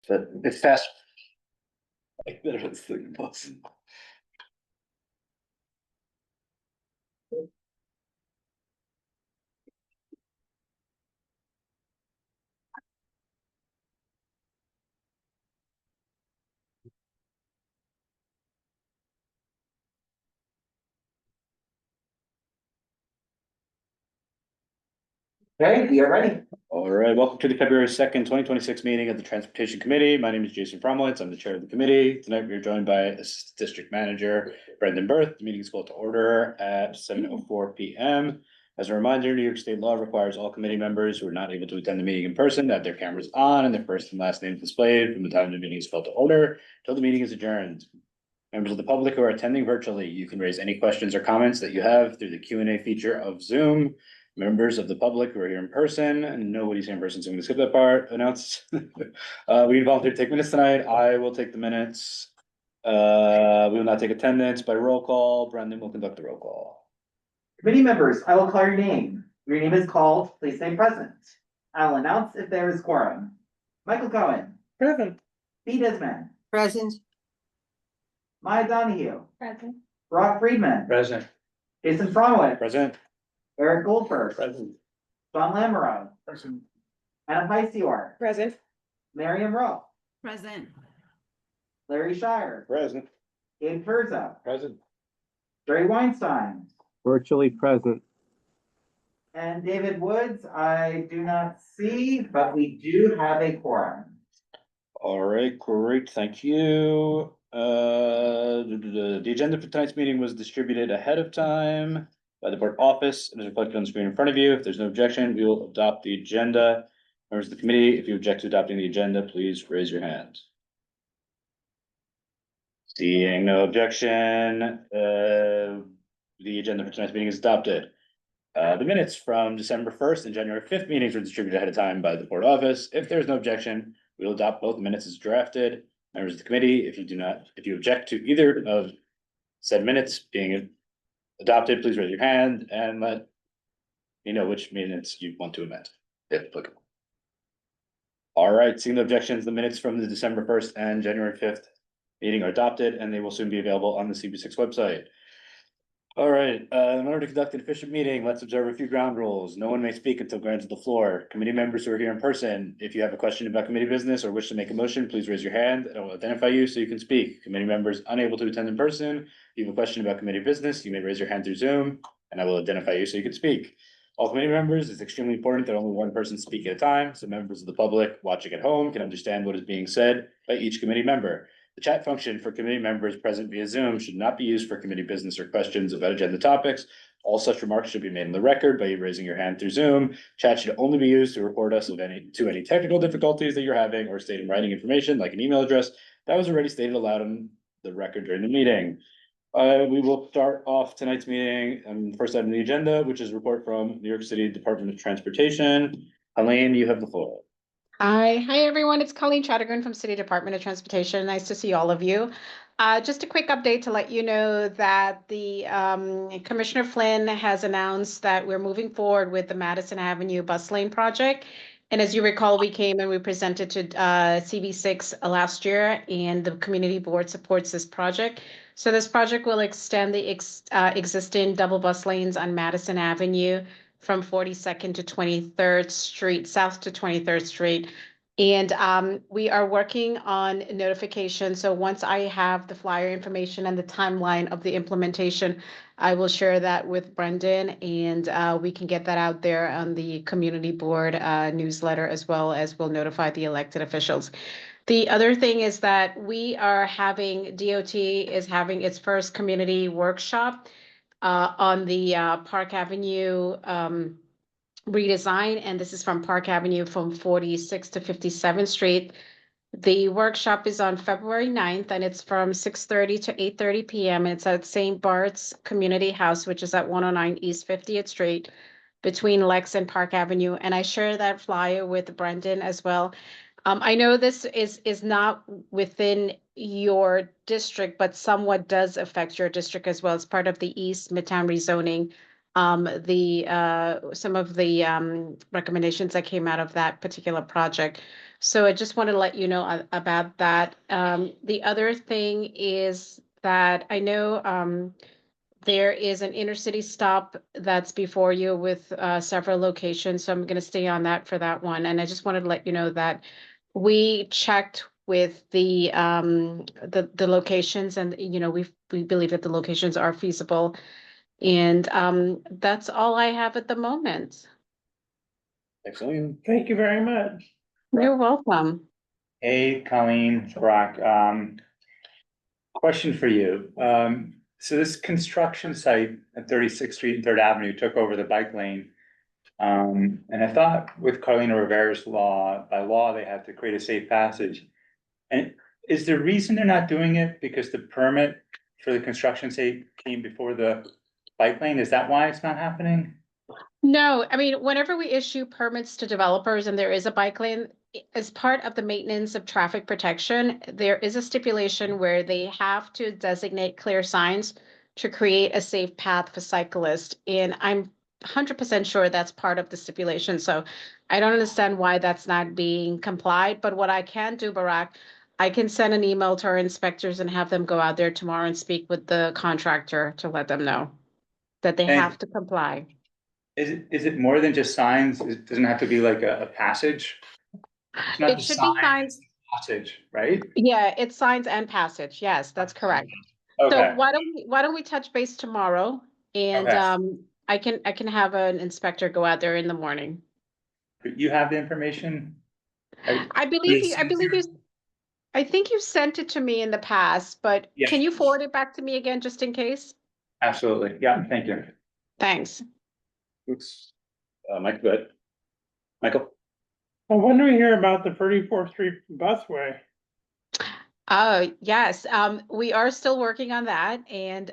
But it's fast. Like better than the bus. Okay, we are ready. All right, welcome to the February 2nd, 2026 meeting of the Transportation Committee. My name is Jason Fromowitz. I'm the chair of the committee. Tonight, we are joined by Assistant District Manager Brendan Berth. The meeting is called to order at 7:04 PM. As a reminder, New York State law requires all committee members who are not able to attend the meeting in person to have their cameras on and their first and last names displayed from the time the meeting is called to order till the meeting is adjourned. Members of the public who are attending virtually, you can raise any questions or comments that you have through the Q&A feature of Zoom. Members of the public who are here in person, and nobody's here in person, so I'm gonna skip that part, announce. We volunteered to take minutes tonight. I will take the minutes. We will not take attendance by roll call. Brendan will conduct the roll call. Committee members, I will call your name. Your name is called, please stay present. I will announce if there is quorum. Michael Cohen, Present. Pete Isman, Present. Maya Donahue, Present. Brock Friedman, Present. Jason Fromowitz, Present. Eric Goldberg, Present. John Lamoureux, Present. Anna Piceur, Present. Miriam Rowe, Present. Larry Shire, Present. Gabe Perza, Present. Jerry Weinstein, Virtually present. and David Woods. I do not see, but we do have a quorum. All right, great, thank you. The agenda for tonight's meeting was distributed ahead of time by the board office and is reflected on the screen in front of you. If there's no objection, we will adopt the agenda. Members of the committee, if you object to adopting the agenda, please raise your hand. Seeing no objection, the agenda for tonight's meeting is adopted. The minutes from December 1st and January 5th meetings were distributed ahead of time by the board office. If there's no objection, we will adopt both minutes as drafted. Members of the committee, if you object to either of said minutes being adopted, please raise your hand and let me know which minutes you want to amend, if applicable. All right, seeing the objections, the minutes from the December 1st and January 5th meeting are adopted, and they will soon be available on the CB6 website. All right, in order to conduct an efficient meeting, let's observe a few ground rules. No one may speak until granted the floor. Committee members who are here in person, if you have a question about committee business or wish to make a motion, please raise your hand and I will identify you so you can speak. Committee members unable to attend in person, if you have a question about committee business, you may raise your hand through Zoom and I will identify you so you can speak. All committee members, it's extremely important that only one person speak at a time, so members of the public watching at home can understand what is being said by each committee member. The chat function for committee members present via Zoom should not be used for committee business or questions about agenda topics. All such remarks should be made in the record by you raising your hand through Zoom. Chat should only be used to report us of any technical difficulties that you're having or state in writing information like an email address that was already stated aloud on the record during the meeting. We will start off tonight's meeting and first item on the agenda, which is a report from New York City Department of Transportation. Helene, you have the floor. Hi, everyone. It's Colleen Chattergoon from City Department of Transportation. Nice to see all of you. Just a quick update to let you know that the Commissioner Flynn has announced that we're moving forward with the Madison Avenue bus lane project. And as you recall, we came and we presented to CB6 last year, and the community board supports this project. So this project will extend the existing double bus lanes on Madison Avenue from 42nd to 23rd Street, south to 23rd Street. And we are working on notification. So once I have the flyer information and the timeline of the implementation, I will share that with Brendan, and we can get that out there on the community board newsletter, as well as we'll notify the elected officials. The other thing is that DOT is having its first community workshop on the Park Avenue redesign, and this is from Park Avenue from 46th to 57th Street. The workshop is on February 9th, and it's from 6:30 to 8:30 p.m. And it's at St. Bart's Community House, which is at 109 East 50th Street, between Lex and Park Avenue. And I share that flyer with Brendan as well. I know this is not within your district, but somewhat does affect your district as well. It's part of the East Midtown rezoning some of the recommendations that came out of that particular project. So I just want to let you know about that. The other thing is that I know there is an intercity stop that's before you with several locations, so I'm going to stay on that for that one. And I just wanted to let you know that we checked with the locations, and we believe that the locations are feasible. And that's all I have at the moment. Excellent. Thank you very much. You're welcome. Hey, Colleen, Brock, question for you. So this construction site at 36th Street and Third Avenue took over the bike lane. And I thought with Carlina Rivera's law, by law, they have to create a safe passage. And is the reason they're not doing it because the permit for the construction site came before the bike lane? Is that why it's not happening? No, I mean, whenever we issue permits to developers and there is a bike lane, as part of the maintenance of traffic protection, there is a stipulation where they have to designate clear signs to create a safe path for cyclists. And I'm 100% sure that's part of the stipulation. So I don't understand why that's not being complied. But what I can do, Barack, I can send an email to our inspectors and have them go out there tomorrow and speak with the contractor to let them know that they Thank have to comply. Is it more than just signs? It doesn't have to be like a passage? It's not It the should be sign, signs. Passage, right? Yeah, it's signs and passage. Yes, that's correct. So Okay, why don't we touch base tomorrow? And Okay. I can have an inspector go out there in the morning. you have the information? I believe you, I think you sent it to me in the past, but Yes. can you forward it back to me again, just in case? Absolutely, yeah, thank you. Thanks. Oops. Mike, go ahead. Michael? When do we hear about the 34th Street busway? Oh, yes, we are still working on that, and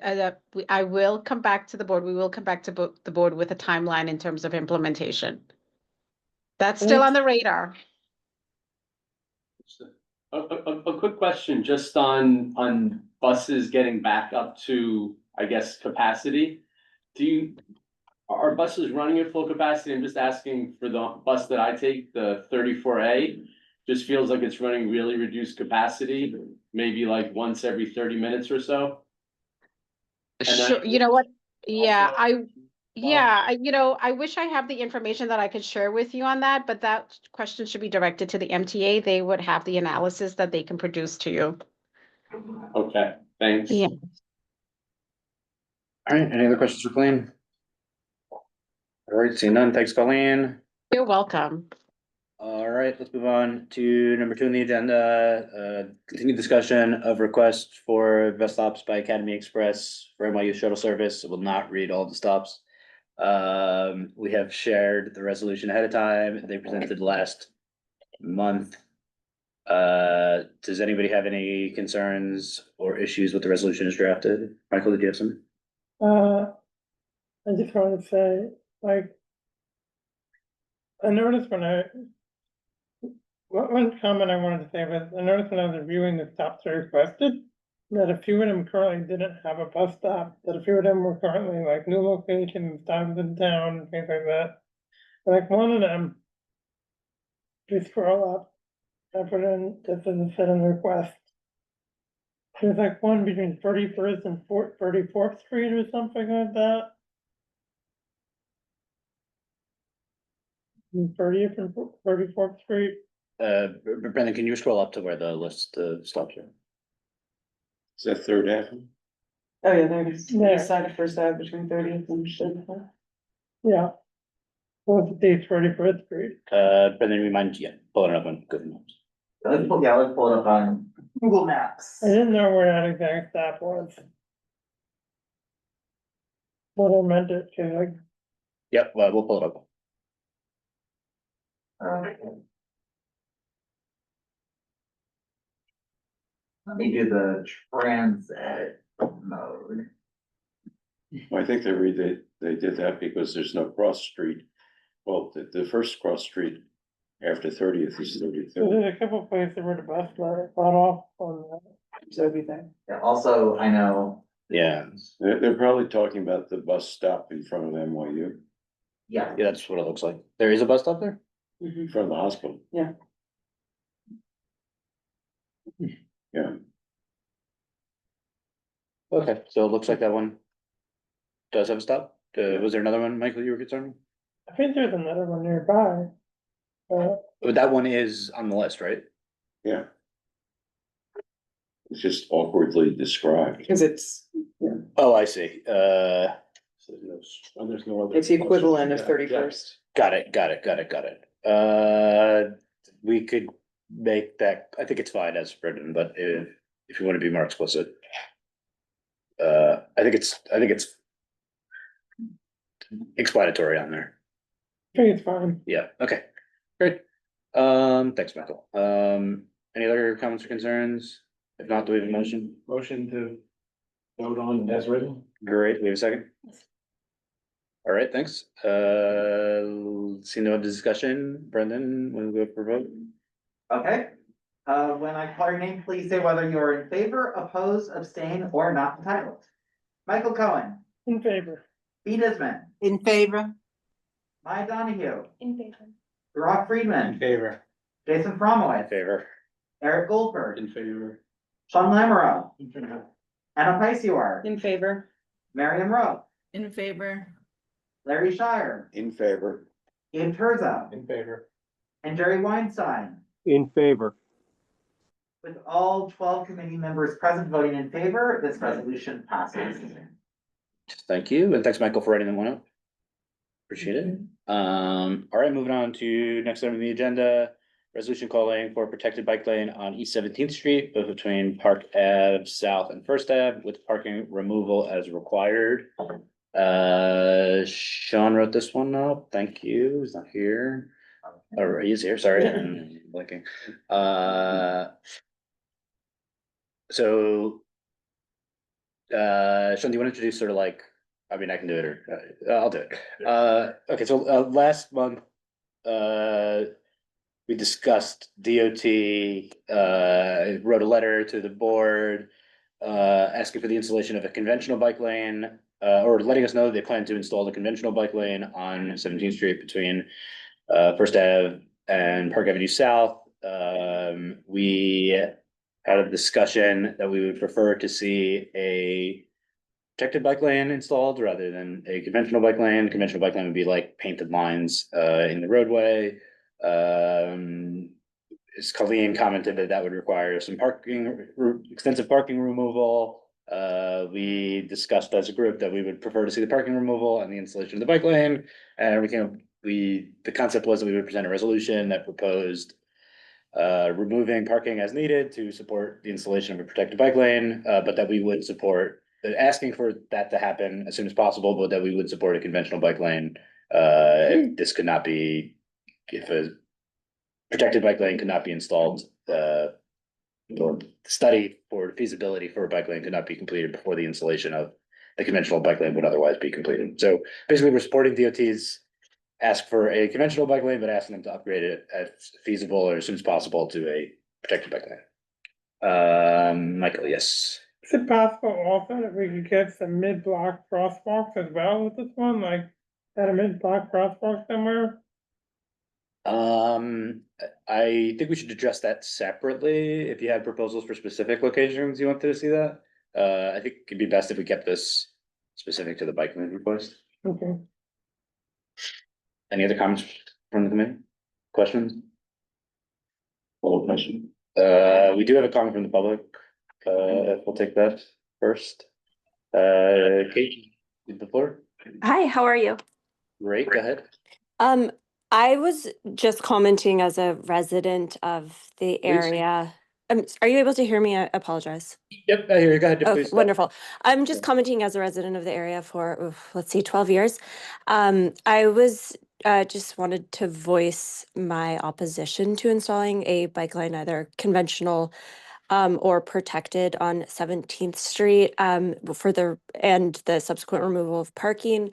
I will come back to the board. We will come back to the board with a timeline in terms of implementation. That's still on the radar. A quick question, just on buses getting back up to, I guess, capacity. Are buses running at full capacity? I'm just asking for the bus that I take, the 34A. Just feels like it's running really reduced capacity, maybe like once every 30 minutes or so. And then- Sure, you know what? Yeah, Also- I wish I have the information that I could share with you on that, but that question should be directed to the MTA. They would have the analysis that they can produce to you. Okay, thanks. Yeah. All right, any other questions for Colleen? All right, seeing none, thanks, Colleen. You're welcome. All right, let's move on to number 2 on the agenda, continued discussion of request for bus stops by Academy Express for NYU shuttle service. I will not read all the stops. We have shared the resolution ahead of time. They presented last month. Does anybody have any concerns or issues with the resolution as drafted? Michael, did you have some? I just want to say, like, I noticed one comment I wanted to say was, I noticed when I was reviewing the stops I requested, that a few of them currently didn't have a bus stop, that a few of them were currently like new locations, stops in town, and things like that. Like one of them, if you scroll up, I put in, this doesn't fit in the request. There's like one between 31st and 34th Street or something like that. 30th and 34th Street. Brendan, can you scroll up to where the list of stops are? Is that Third Avenue? Oh, yeah, there it is. There. East side of First Ave between 30th and Shinfa. Yeah. What's the date, 31st Street? Brendan, remind, yeah, pull it up on Google Maps. Let's pull it up on Google Maps. I didn't know where that exact stop was. What I meant it to, like, Yep, well, we'll pull it up. Let me do the transit mode. Well, I think they did that because there's no cross street. Well, the first cross street after 30th is so 33rd. there's a couple places where the bus got off on So everything. Yeah, also, I know Yeah, They're probably talking about the bus stop in front of NYU, Yeah, yeah, that's what it looks like. There is a bus stop there? in front of the hospital. Yeah. Yeah, Okay, so it looks like that one does have a stop. Was there another one, Michael, you were concerned? I think there's another one nearby. That one is on the list, right? yeah. It's just awkwardly described. Because it's, Oh, I see. There's no other. it's the equivalent of 31st. Got it. We could make that, I think it's fine as written, but if you want to be more explicit. I think it's explanatory on there. I think it's fine. Yeah, okay, great. Thanks, Michael. Any other comments or concerns? If not, do we have a motion? Motion to vote on as written? Great, we have a second? All right, thanks. See no other discussion. Brendan, when we go for vote? okay. When I call your name, please say whether you're in favor, oppose, abstain, or not entitled. Michael Cohen, In favor. B. Nisman, In favor. Maya Donahue, In favor. Rock In Friedman, favor. Jason In Fromowitz, favor. Eric Goldberg, In favor. Sean Lamoureux, Anna Paisior, In favor. Miriam Rowe, In favor. Larry Shire, In favor. Gabe Terza, In favor. and Jerry Weinstein. In favor. With all 12 committee members present voting in favor, this resolution passes. Thank you, and thanks, Michael, for writing that one up. Appreciate it. All right, moving on to next item on the agenda. Resolution calling for a protected bike lane on East 17th Street, both between Park Ave South and First Ave, with parking removal as required. Sean wrote this one up. Thank you. He's not here. Or he is here, sorry. I'm blinking. So. Sean, do you want to introduce sort of like, I mean, I can do it or I'll do it. Okay, so last month, we discussed DOT, wrote a letter to the board, asking for the installation of a conventional bike lane, or letting us know that they plan to install the conventional bike lane on 17th Street between First Ave and Park Avenue South. We had a discussion that we would prefer to see a protected bike lane installed rather than a conventional bike lane. Conventional bike lane would be like painted lines in the roadway. As Colleen commented that would require some extensive parking removal. We discussed as a group that we would prefer to see the parking removal and the installation of the bike lane. And the concept was that we would present a resolution that proposed removing parking as needed to support the installation of a protected bike lane, but that we would support asking for that to happen as soon as possible, but that we would support a conventional bike lane. If this could not be, if a protected bike lane could not be installed, the study for feasibility for a bike lane could not be completed before the installation of the conventional bike lane would otherwise be completed. So basically, we're supporting DOT's ask for a conventional bike lane, but asking them to upgrade it as feasible or as soon as possible to a protected bike lane. Michael, yes. Is it possible also that we could get some mid-block crosswalks as well with this one, like at a mid-block crosswalk somewhere? I think we should address that separately. If you have proposals for specific locations you wanted to see that. I think it'd be best if we kept this specific to the bike lane request. Okay. Any other comments from the committee? Questions? Follow question. We do have a comment from the public. We'll take that first. Kate, the floor. Hi, how are you? Great, go ahead. I was just commenting as a resident of the area. Are you able to hear me? I apologize. Yep, I hear you. Go ahead. Okay, Please. wonderful. I'm just commenting as a resident of the area for, let's see, 12 years. I was just wanted to voice my opposition to installing a bike lane, either conventional or protected on 17th Street and the subsequent removal of parking.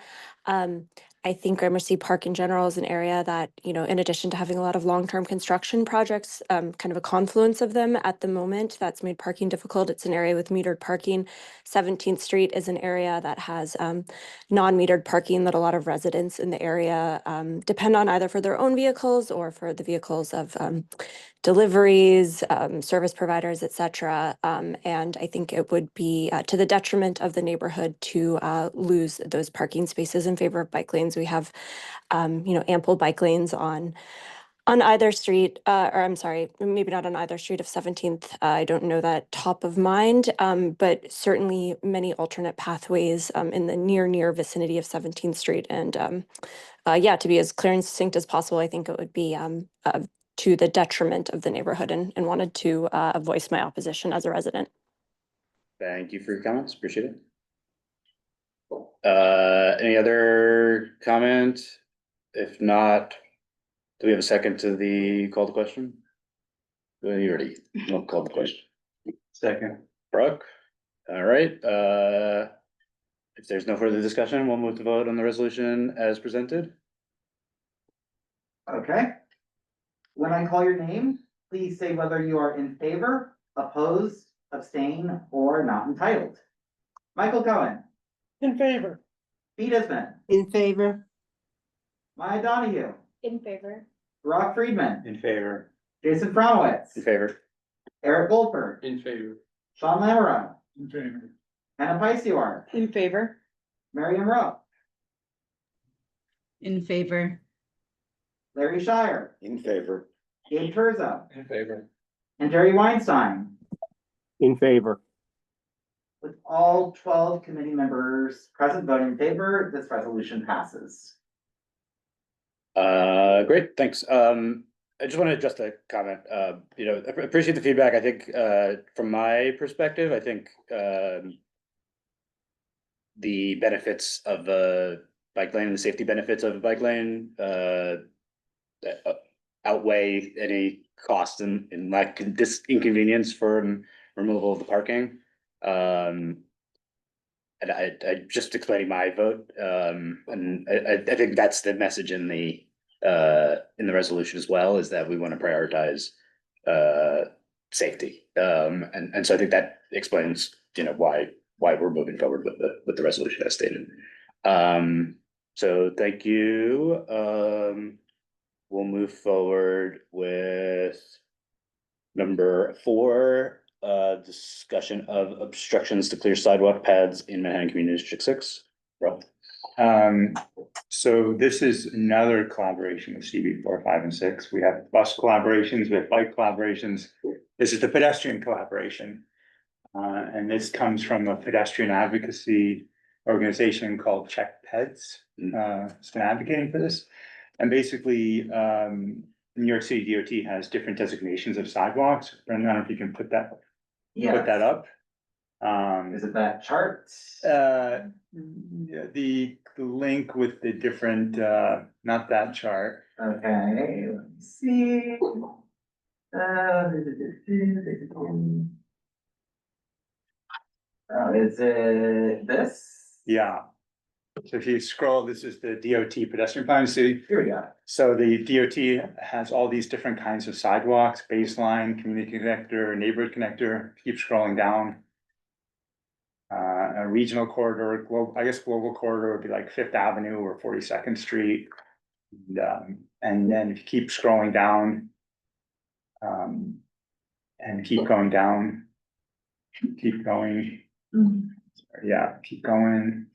I think Gramercy Park in general is an area that, in addition to having a lot of long-term construction projects, kind of a confluence of them at the moment, that's made parking difficult. It's an area with metered parking. 17th Street is an area that has non-metered parking that a lot of residents in the area depend on either for their own vehicles or for the vehicles of deliveries, service providers, et cetera. And I think it would be to the detriment of the neighborhood to lose those parking spaces in favor of bike lanes. We have, ample bike lanes on either street, or I'm sorry, maybe not on either street of 17th. I don't know that top of mind, but certainly many alternate pathways in the near vicinity of 17th Street. And to be as clear and succinct as possible, I think it would be to the detriment of the neighborhood, and wanted to voice my opposition as a resident. Thank you for your comments, appreciate it. Any other comment? If not, do we have a second to the call to question? You already called the question. Second. Brooke, all right, if there's no further discussion, we'll move to vote on the resolution as presented. Okay. When I call your name, please say whether you are in favor, opposed, abstain, or not entitled. Michael Cohen, In favor. Pete Isman, In favor. Maya Donahue, In favor. Rock Friedman, In favor. Jason Fromowitz, In favor? Eric Goldberg, In favor. Sean Lamoureux, In favor. Hannah Piceur, In favor. Marion Rowe, In favor. Larry Shire, In favor. Gabe Terzo, In favor. and Jerry Weinstein. In favor. With all 12 committee members present voting in favor, this resolution passes. Great, thanks. I just want to adjust a comment. I appreciate the feedback. I think, from my perspective, I think, the benefits of the bike lane and the safety benefits of a bike lane, outweigh any cost and like this inconvenience from removal of the parking. And I just explaining my vote, and I think that's the message in the resolution as well, is that we want to prioritize safety. And so I think that explains, why we're moving forward with the resolution as stated. So thank you. We'll move forward with number 4, discussion of obstructions to clear sidewalk paths in Manhattan Community District 6. Rob? So this is another collaboration with CB 4, 5, and 6. We have bus collaborations, we have bike collaborations. This is the pedestrian collaboration. And this comes from a pedestrian advocacy organization called Check Peds. It's been advocating for this. And basically, New York City DOT has different designations of sidewalks. Brendan, I don't know if you can put that up. Is it that chart? Yeah, the link with the different, not that chart. Okay, let me see. Is it this? Yeah. So if you scroll, this is the DOT pedestrian plan. See, Here we go. so the DOT has all these different kinds of sidewalks, baseline, community connector, neighborhood connector. Keep scrolling down. A regional corridor, global corridor would be like Fifth Avenue or 42nd Street. And then if you keep scrolling down, and keep going down, keep going. Yeah, keep going,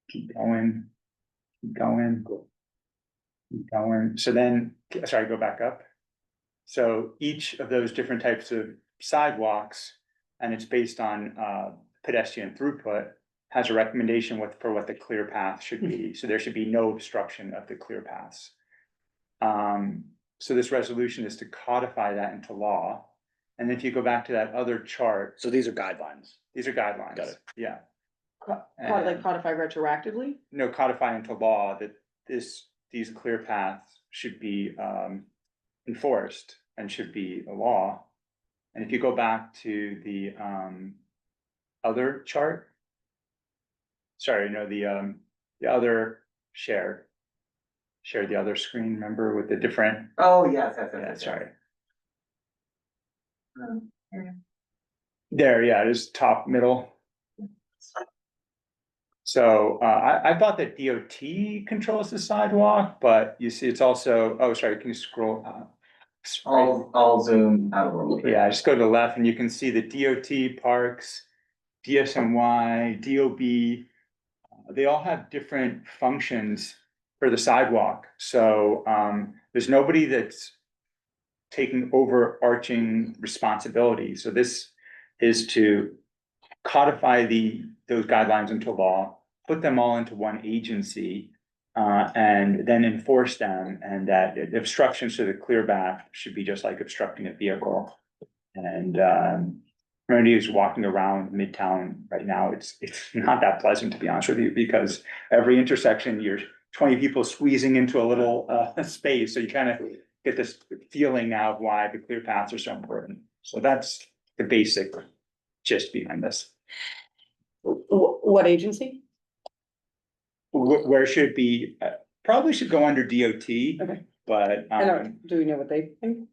keep going. So then, sorry, go back up. So each of those different types of sidewalks, and it's based on pedestrian throughput, has a recommendation for what the clear path should be. So there should be no obstruction of the clear paths. So this resolution is to codify that into law. And if you go back to that other chart, So these are guidelines. these are guidelines. Got it. Yeah. Like codify retroactively? No, codify into law that these clear paths should be enforced and should be a law. And if you go back to the other chart. Sorry, no, the the other share the other screen, remember, with the different, Oh, yes, yeah, sorry. Yeah. There, yeah, it is top middle. So, I thought that DOT controls the sidewalk, but you see, it's also, oh, sorry, can you scroll? I'll zoom out a little bit. Yeah, just go to the left and you can see the DOT, parks, DSNY, DOB. They all have different functions for the sidewalk, so, there's nobody that's taking overarching responsibility, so this is to codify those guidelines into law, put them all into one agency, and then enforce them, and that obstructions to the clear path should be just like obstructing a vehicle. And, anybody who's walking around Midtown right now, it's not that pleasant, to be honest with you, because every intersection, you're 20 people squeezing into a little, space, so you kind of get this feeling now of why the clear paths are so important. So that's the basic gist behind this. What agency? Where should it be, probably should go under DOT. Okay. But, Do we know what they think?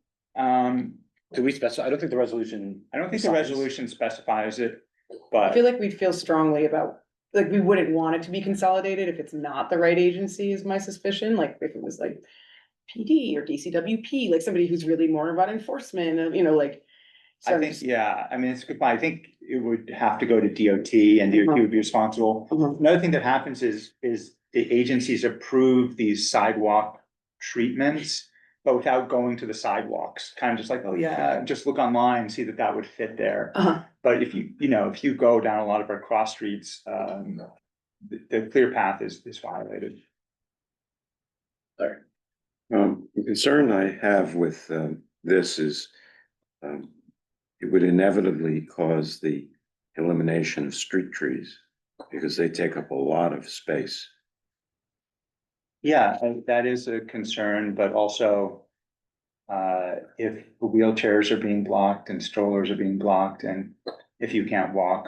Do we specify? I don't think the resolution. I don't think the Size. resolution specifies it, I but feel like we'd feel strongly about, like, we wouldn't want it to be consolidated if it's not the right agency, is my suspicion, like, if it was like PD or DCWP, like somebody who's really more about enforcement of, you know, like. so I I'm think, just- yeah, I mean, it's a good point. I think it would have to go to DOT and DOT would be responsible. Mhm. Another thing that happens is the agencies approve these sidewalk treatments, but without going to the sidewalks, kind of just like, oh yeah, just look online, see that that would fit there. Uh-huh. But if if you go down a lot of our cross streets, the clear path is violated. The concern I have with this is it would inevitably cause the elimination of street trees because they take up a lot of space. Yeah, that is a concern, but also if wheelchairs are being blocked and strollers are being blocked, and if you can't walk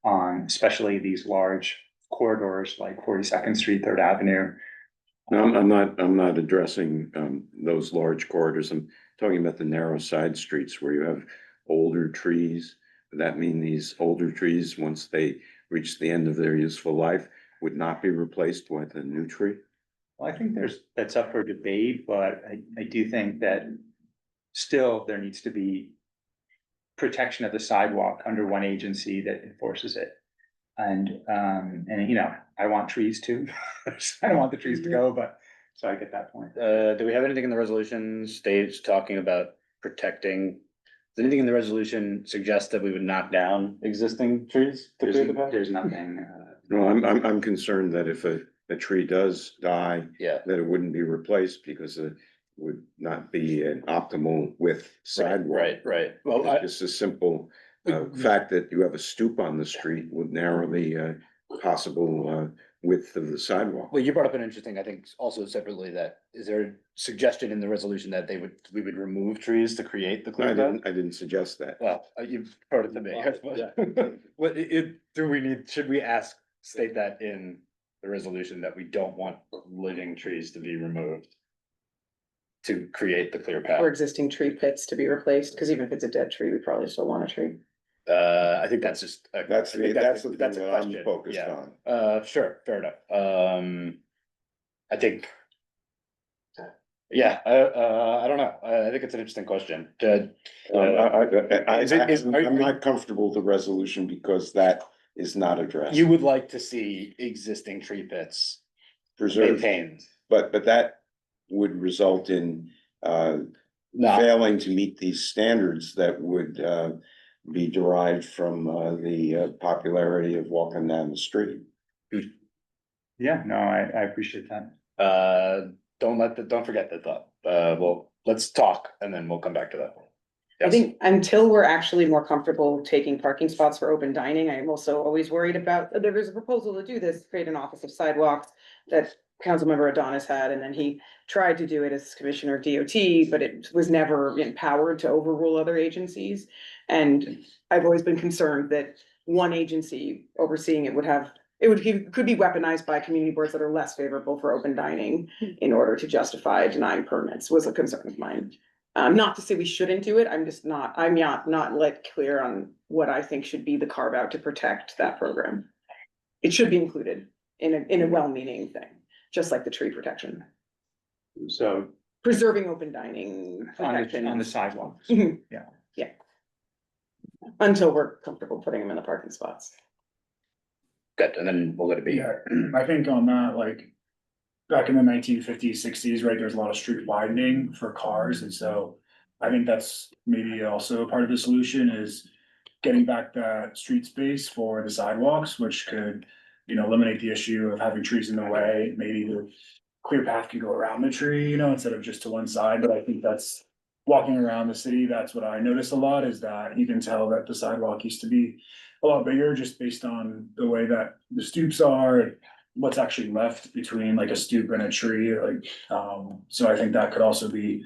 on, especially these large corridors like 42nd Street, Third Avenue. No, I'm not addressing those large corridors. I'm talking about the narrow side streets where you have older trees. Would that mean these older trees, once they reach the end of their useful life, would not be replaced with a new tree? Well, I think that's up for debate, but I do think that still there needs to be protection of the sidewalk under one agency that enforces it. And I want trees too. I don't want the trees to go, but, so I get that point. Do we have anything in the resolution stage talking about protecting? Does anything in the resolution suggest that we would knock down existing trees to clear the path? There's nothing, No, I'm concerned that if a tree does die, Yeah, that it wouldn't be replaced because it would not be an optimal width sidewalk. right. Well, Just a simple fact that you have a stoop on the street would narrow the possible width of the sidewalk. well, you brought up an interesting, I think, also separately, that is there a suggestion in the resolution that we would remove trees to create the I clear path? didn't suggest that. Well, you've brought it to me. I suppose. What should we state that in the resolution that we don't want living trees to be removed to create the clear path? Or existing tree pits to be replaced, because even if it's a dead tree, we probably still want a tree. I think that's just. That's I think the thing that's a that I'm question. focused Yeah. on. Sure, fair enough. I think. Yeah, I don't know. I think it's an interesting question. I'm not comfortable with the resolution because that is not addressed. You would like to see existing tree pits Preserved, maintained? but that would result in Not, failing to meet these standards that would be derived from the popularity of walking down the street. yeah, no, I appreciate that. don't forget that thought. Well, let's talk and then we'll come back to that. I Yes. think until we're actually more comfortable taking parking spots for open dining, I'm also always worried about, there was a proposal to do this, create an office of sidewalks that Councilmember Adonis had, and then he tried to do it as Commissioner of DOT, but it was never empowered to overrule other agencies. And I've always been concerned that one agency overseeing it would have could be weaponized by community boards that are less favorable for open dining in order to justify denying permits, was a concern of mine. Not to say we shouldn't do it, I'm not like clear on what I think should be the carve out to protect that program. It should be included in a well-meaning thing, just like the tree protection, So preserving open dining on the protection sidewalks. Mhm. Yeah. until we're comfortable putting them in the parking spots. Good, and then we'll go to B. Yeah, I think on that, like, back in the 1950s, 60s, right, there's a lot of street widening for cars, and so I think that's maybe also a part of the solution is getting back that street space for the sidewalks, which could, eliminate the issue of having trees in the way, maybe the clear path can go around the tree, instead of just to one side, but I think that's walking around the city, that's what I notice a lot, is that you can tell that the sidewalk used to be a lot bigger just based on the way that the stoops are and what's actually left between like a stoop and a tree, so I think that could also be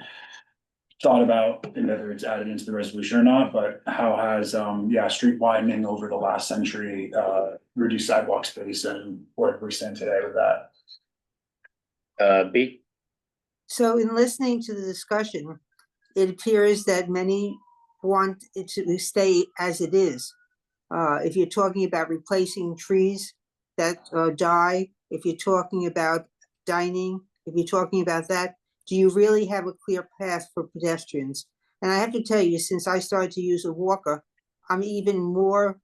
thought about, and whether it's added into the resolution or not, but how has, street widening over the last century, reduced sidewalk space, and where do we stand today with that? B, So in listening to the discussion, it appears that many want it to stay as it is. If you're talking about replacing trees that die, if you're talking about dining, if you're talking about that, do you really have a clear path for pedestrians? And I have to tell you, since I started to use a walker, I'm even more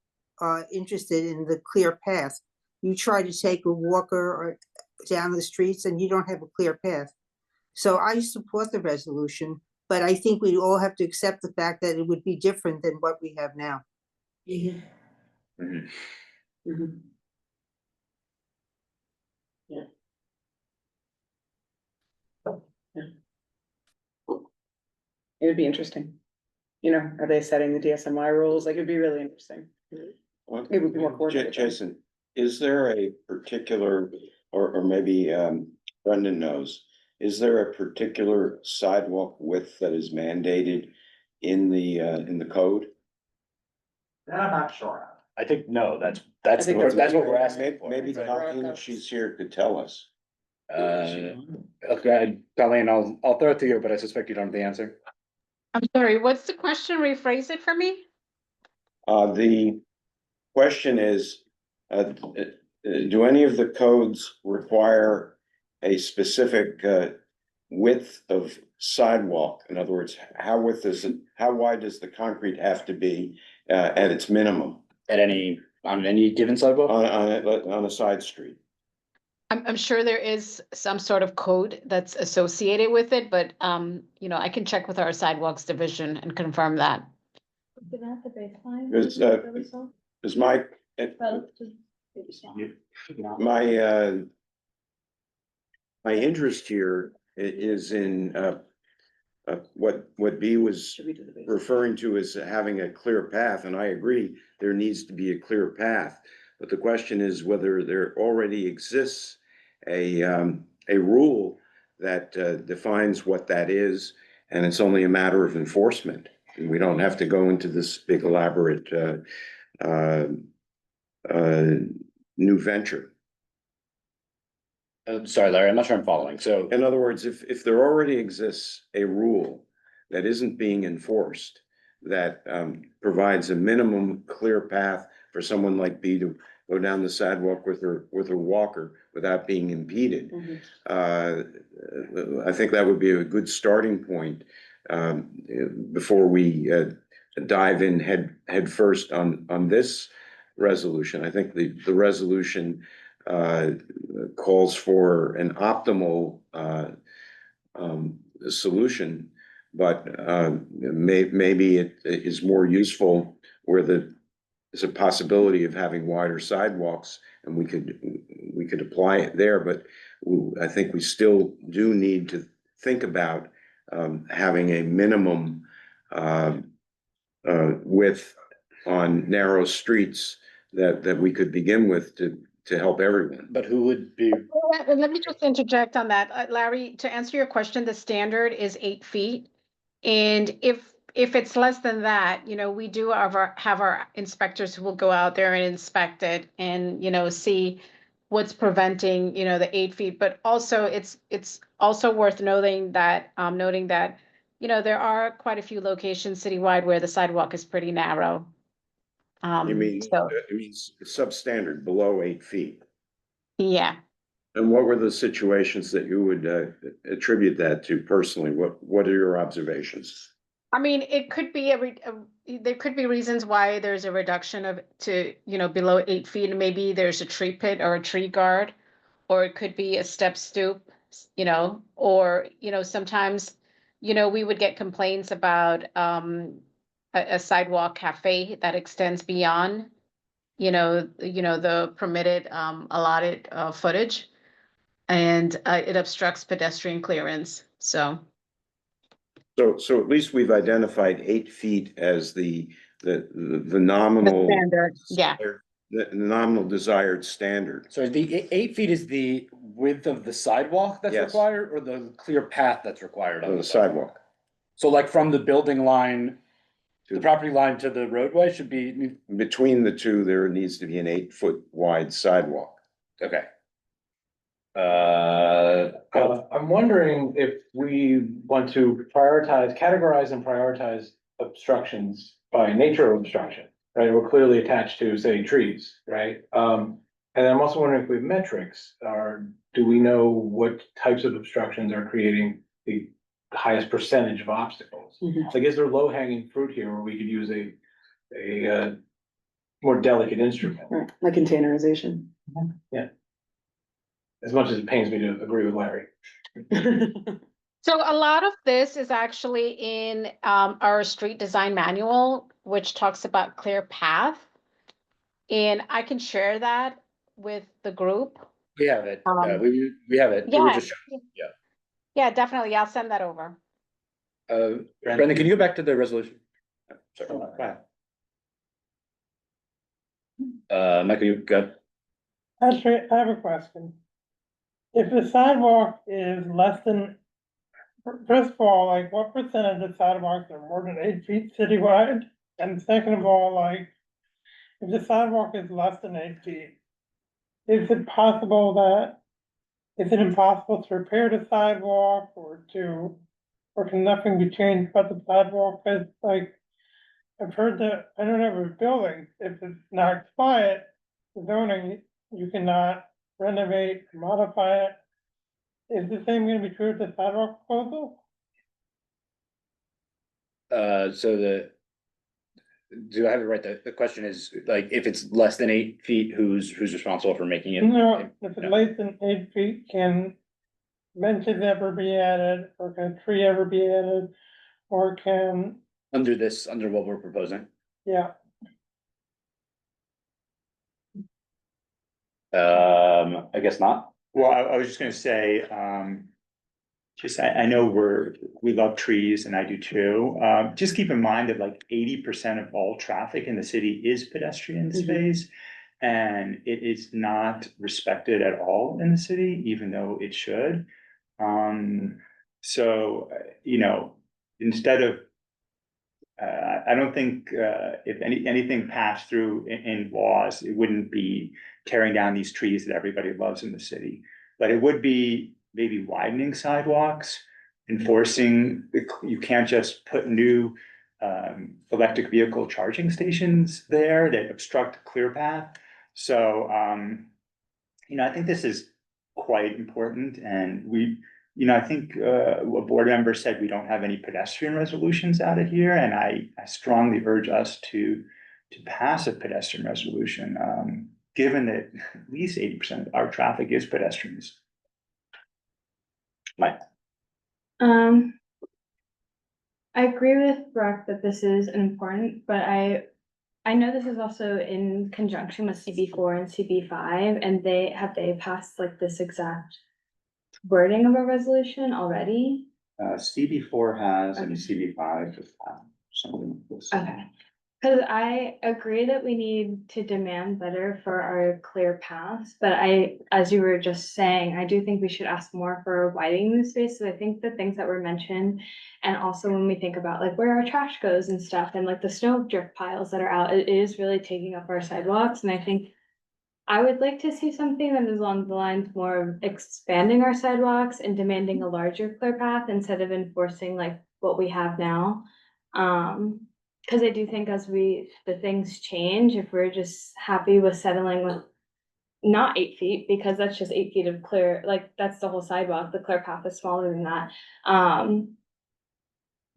interested in the clear path. You try to take a walker or down the streets and you don't have a clear path. So I support the resolution, but I think we all have to accept the fact that it would be different than what we have now. Mhm. Mhm. It would be interesting. Are they setting the DSMY rules? Like, it'd be really interesting. Well, It would be more coordinated. Jason, is there a particular, or maybe Brendan knows, is there a particular sidewalk width that is mandated in the code? That I'm not sure of. I think, no, that's I think what we're asking for. Maybe Colleen, if she's here, could tell us. Okay, Colleen, I'll throw it to you, but I suspect you don't have the answer. I'm sorry, what's the question? Rephrase it for me? The question is, do any of the codes require a specific width of sidewalk? In other words, how wide does the concrete have to be at its minimum On any given sidewalk? on a side street? I'm sure there is some sort of code that's associated with it, but, I can check with our sidewalks division and confirm that. Is that the baseline? Is my interest here is in what B was Should we do the base? referring to as having a clear path, and I agree, there needs to be a clear path. But the question is whether there already exists a rule that defines what that is, and it's only a matter of enforcement. And we don't have to go into this big elaborate new venture. Sorry, Larry, I'm not sure I'm following, so. In other words, if there already exists a rule that isn't being enforced, that provides a minimum clear path for someone like B to go down the sidewalk with her walker without being impeded. I think that would be a good starting point before we dive in head first on this resolution. I think the resolution calls for an optimal solution, but maybe it is more useful where there's a possibility of having wider sidewalks, and we could apply it there. But I think we still do need to think about having a minimum width on narrow streets that we could begin with to help everyone. But who would be, Let me just interject on that. Larry, to answer your question, the standard is 8 feet. And if if it's less than that, we do have our inspectors who will go out there and inspect it and, see what's preventing, the 8 feet. But also it's also worth noting that, there are quite a few locations citywide where the sidewalk is pretty narrow. You mean, So, it means substandard, below 8 feet. yeah. And what were the situations that you would attribute that to personally? What are your observations? I mean, it could be there could be reasons why there's a reduction to, below 8 feet, and maybe there's a tree pit or a tree guard, or it could be a step stoop, or, sometimes, we would get complaints about, a sidewalk cafe that extends beyond, the permitted, allotted, footage, and, it obstructs pedestrian clearance, so. So at least we've identified 8 feet as the nominal. The standard, yeah. The nominal desired standard. So the 8 feet is the width of the sidewalk that's Yes. required, or the clear path that's required On the sidewalk. So like from the building line, the property line to the roadway should be, Between the two, there needs to be an 8 foot wide sidewalk. okay. I'm wondering if we want to categorize and prioritize obstructions by nature of obstruction, right? We're clearly attached to, say, trees, right? And I'm also wondering if we have metrics, do we know what types of obstructions are creating the highest percentage of obstacles? Like, is there low hanging fruit here where we could use a more delicate instrument? Right, like containerization. Yeah. As much as it pains me to agree with Larry. So a lot of this is actually in, our street design manual, which talks about clear path. And I can share that with the group. We have it, We have it. We were Yeah, just- yeah, definitely. I'll send that over. Brendan, can you go back to the resolution? Sorry. Go ahead. Michael, you got, Actually, I have a question. If the sidewalk is less than, first of all, like, what percentage of sidewalks are more than 8 feet citywide? And second of all, like, if the sidewalk is less than 8 feet, is it impossible to repair the sidewalk or can nothing be changed but the sidewalk? Cause like, I've heard that, I don't know, with buildings, if it's not expired, the zoning, you cannot renovate, modify it. Is the same gonna be true with the sidewalk proposal? do I have it right? The question is, like, if it's less than 8 feet, who's responsible for making it? No, if it's less than 8 feet, can benches ever be added, or can a tree ever be added? Or can, Under what we're proposing? yeah, I guess not. Well, I was just gonna say, I know we love trees and I do too. Just keep in mind that like 80% of all traffic in the city is pedestrian space. And it is not respected at all in the city, even though it should. So, instead of, I don't think, if anything passed through in laws, it wouldn't be tearing down these trees that everybody loves in the city. But it would be maybe widening sidewalks, enforcing, you can't just put new electric vehicle charging stations there that obstruct a clear path. So, I think this is quite important, and I think a board member said we don't have any pedestrian resolutions out of here, and I strongly urge us to pass a pedestrian resolution, given that at least 80% of our traffic is pedestrians. Mike. I agree with Brock that this is important, but I know this is also in conjunction with CB4 and CB5, and they passed like this exact wording of a resolution already? CB4 has, and CB5 has something like this. Okay. Cause I agree that we need to demand better for our clear paths, but as you were just saying, I do think we should ask more for widening the space. So I think the things that were mentioned, and also when we think about like where our trash goes and stuff, and like the snow drift piles that are out, it is really taking up our sidewalks, and I think I would like to see something that is along the lines more of expanding our sidewalks and demanding a larger clear path instead of enforcing like what we have now. Cause I do think as the things change, if we're just happy with settling with not 8 feet, because that's just 8 feet of clear, like, that's the whole sidewalk, the clear path is smaller than that.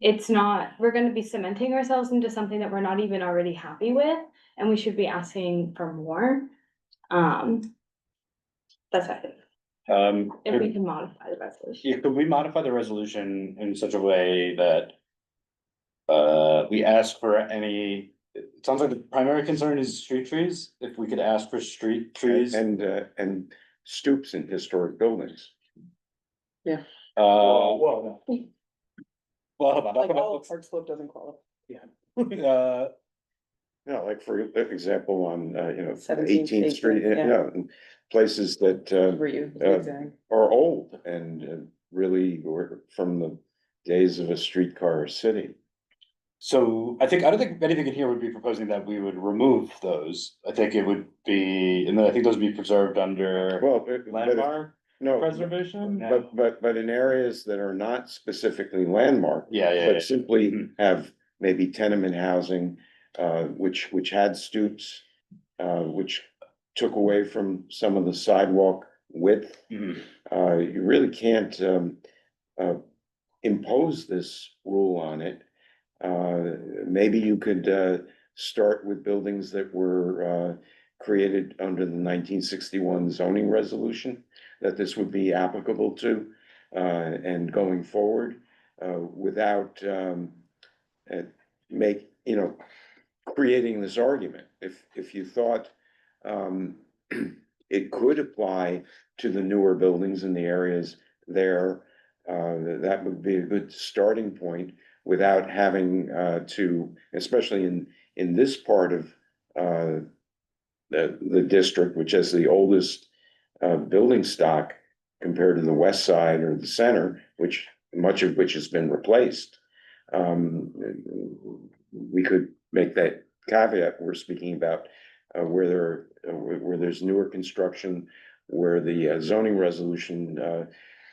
It's not, we're gonna be cementing ourselves into something that we're not even already happy with, and we should be asking for more. That's what I think, if we can modify the resolution. Yeah, could we modify the resolution in such a way that we ask for any, it sounds like the primary concern is street trees, if we could ask for street trees. And stoops in historic buildings. Well, Like all of Park Slope doesn't qualify. Yeah, like for example, on, 17th 18th Street, yeah. places that, Were you? are old and really were from the days of a streetcar city. so I don't think anything in here would be proposing that we would remove those. I think it would be, and then I think those would be preserved under Well, but landmark no, preservation. but in areas that are not specifically landmarked, Yeah. but simply Mhm. have maybe tenement housing, which had stoops, which took away from some of the sidewalk width. Mhm. You really can't, impose this rule on it. Maybe you could, start with buildings that were, created under the 1961 zoning resolution, that this would be applicable to, and going forward, without, creating this argument. If you thought, it could apply to the newer buildings in the areas there, that would be a good starting point without having, to, especially in this part of, the district, which has the oldest, building stock compared to the west side or the center, which much of which has been replaced. We could make that caveat, we're speaking about, where there's newer construction, where the zoning resolution,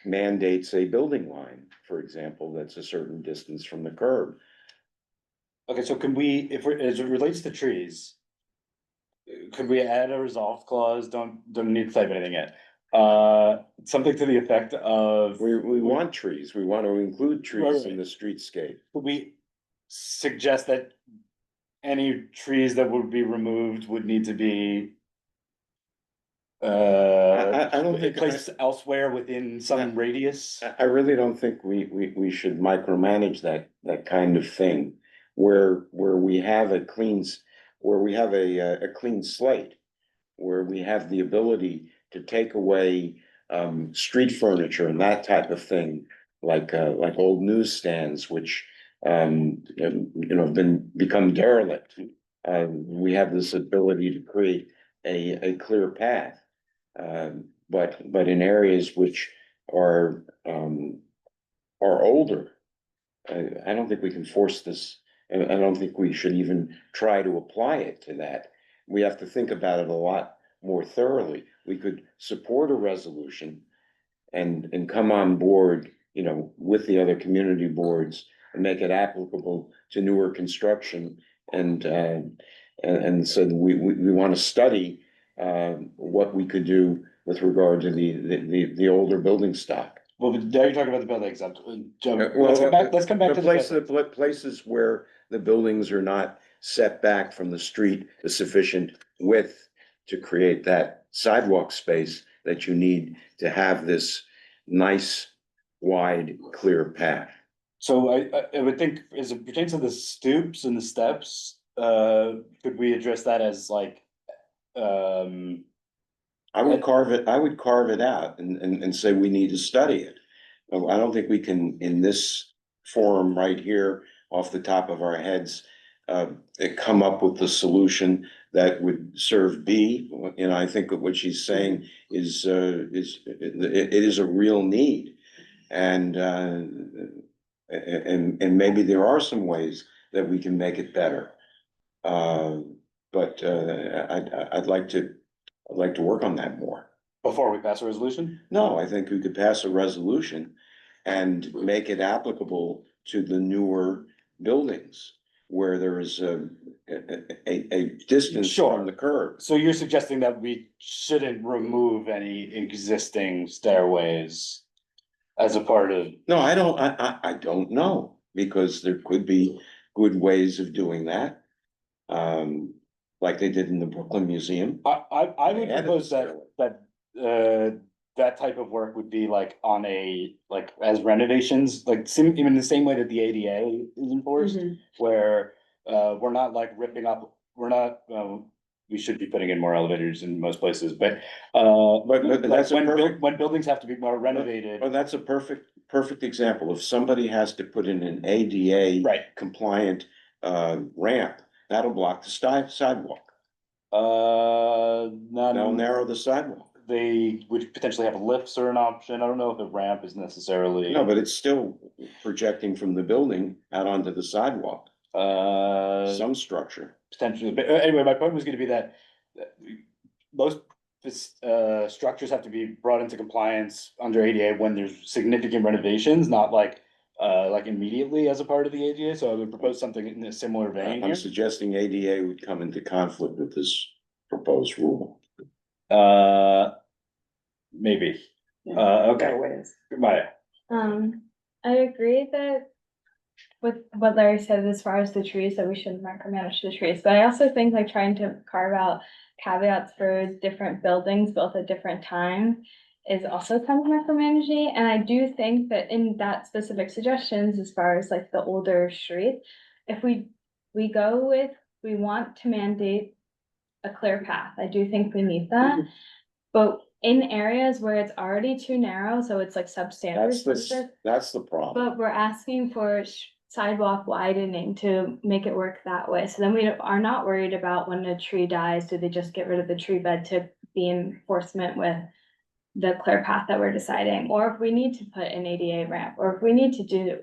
mandates a building line, for example, that's a certain distance from the curb. Okay, so can we, as it relates to trees, could we add a resolved clause? Don't need to type anything in. Something to the effect of. We want trees, we want to include trees in the streetscape. Could we suggest that any trees that would be removed would need to be I don't think. placed elsewhere within some radius? I really don't think we should micromanage that kind of thing, where we have a clean slate, where we have the ability to take away, street furniture and that type of thing, like old newsstands, which, have become derelict. We have this ability to create a clear path. But in areas which are older, I don't think we can force this, and I don't think we should even try to apply it to that. We have to think about it a lot more thoroughly. We could support a resolution and come on board, with the other community boards and make it applicable to newer construction and so we want to study what we could do with regard to the older building stock. Well, but now you're talking about the buildings. Well, Let's come back to the places where the buildings are not set back from the street a sufficient width to create that sidewalk space that you need to have this nice, wide, clear path. So I would think, as it pertains to the stoops and the steps, could we address that as like, I would carve it out and say we need to study it. I don't think we can, in this forum right here, off the top of our heads, come up with the solution that would serve B. And I think that what she's saying is, it is a real need. And maybe there are some ways that we can make it better. But I'd like to work on that more. Before we pass a resolution? No, I think we could pass a resolution and make it applicable to the newer buildings where there is a distance Sure. from the curb. So you're suggesting that we shouldn't remove any existing stairways as a part of? No, I don't know, because there could be good ways of doing that. Like they did in the Brooklyn Museum. I would They added propose the that that type of work would be like on a, like as renovations, like even the same way that the ADA is enforced, where we're not like ripping up, we're not, we should be putting in more elevators in most places, but But that's like a perfect, when buildings have to be more renovated. well, that's a perfect example. If somebody has to put in an ADA Right. compliant ramp, that'll block the sidewalk. That'll narrow the sidewalk. They would potentially have lifts or an option. I don't know if the ramp is necessarily. No, but it's still projecting from the building out onto the sidewalk, some structure. Potentially, but anyway, my point was gonna be that most structures have to be brought into compliance under ADA when there's significant renovations, not like immediately as a part of the ADA. So I would propose something in a similar vein I'm here. suggesting ADA would come into conflict with this proposed rule. Maybe. Okay. Goodbye. I agree that with what Larry said as far as the trees, that we shouldn't micromanage the trees, but I also think like trying to carve out caveats for different buildings built at different times is also kind of micromanaging, and I do think that in that specific suggestions, as far as like the older streets, if we go with, we want to mandate a clear path, I do think we need that, but in areas where it's already too narrow, so it's like substandard. That's the problem. But we're asking for sidewalk widening to make it work that way, so then we are not worried about when a tree dies, do they just get rid of the tree bed to be enforcement with the clear path that we're deciding, or if we need to put an ADA ramp, or if we need to do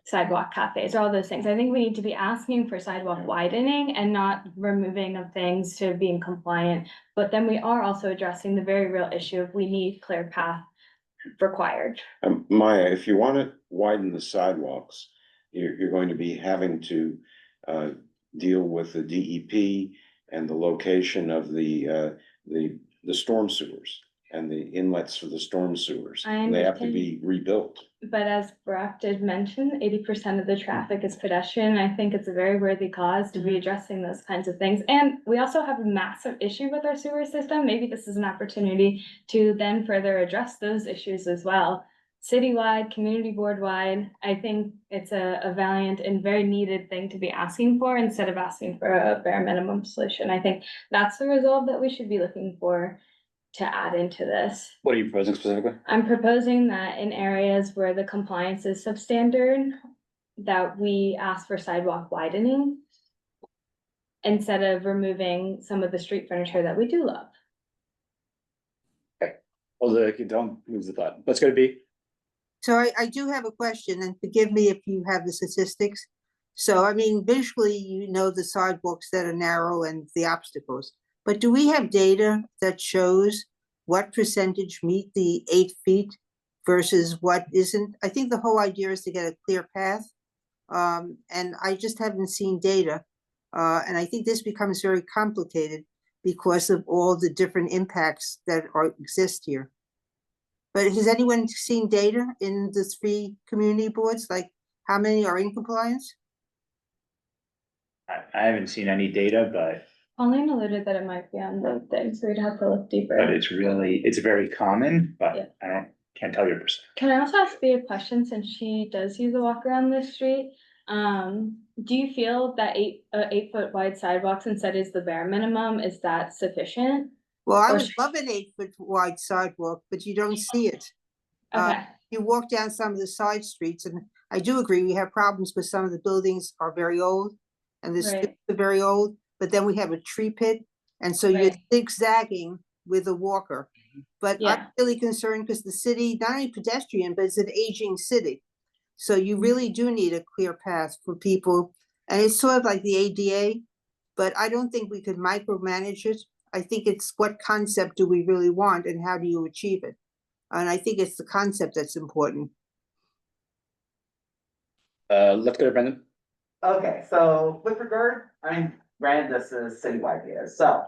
sidewalk cafes, or all those things. I think we need to be asking for sidewalk widening and not removing of things to being compliant. But then we are also addressing the very real issue of we need clear path required. Maya, if you wanna widen the sidewalks, you're going to be having to deal with the DEP and the location of the storm sewers and the inlets for the storm sewers. I They have to understand. be rebuilt. But as Brock did mention, 80% of the traffic is pedestrian. I think it's a very worthy cause to be addressing those kinds of things. And we also have a massive issue with our sewer system. Maybe this is an opportunity to then further address those issues as well. Citywide, community board wide, I think it's a valiant and very needed thing to be asking for instead of asking for a bare minimum solution. I think that's the resolve that we should be looking for to add into this. What are you proposing specifically? I'm proposing that in areas where the compliance is substandard, that we ask for sidewalk widening instead of removing some of the street furniture that we do love. Although don't lose the thought. Let's go to B. So I do have a question, and forgive me if you have the statistics. So I mean, visually, you know, the sidewalks that are narrow and the obstacles. But do we have data that shows what percentage meet the 8 feet versus what isn't? I think the whole idea is to get a clear path. And I just haven't seen data. And I think this becomes very complicated because of all the different impacts that exist here. But has anyone seen data in the 3 community boards? Like how many are in compliance? I haven't seen any data, but Pauline alluded that it might be on the thing, so we'd have to look deeper. it's very common, Yeah. but can't tell you a percent. Can I also ask Bea a question, since she does use a walk around this street? Do you feel that 8-foot wide sidewalks instead is the bare minimum? Is that sufficient? Well, I Or would love an 8-foot wide sidewalk, but you don't see it. Okay, you walk down some of the side streets, and I do agree, we have problems because some of the buildings are very old. And the streets Right. are very old, but then we have a tree pit, and so you're Right. zigzagging with a walker. But I'm Yeah. really concerned because the city, not only pedestrian, but it's an aging city. So you really do need a clear path for people, and it's sort of like the ADA, but I don't think we could micromanage it. I think it's what concept do we really want and how do you achieve it? And I think it's the concept that's important. Let's go to Brendan. Okay, so with regard, I mean, granted, this is citywide data, so,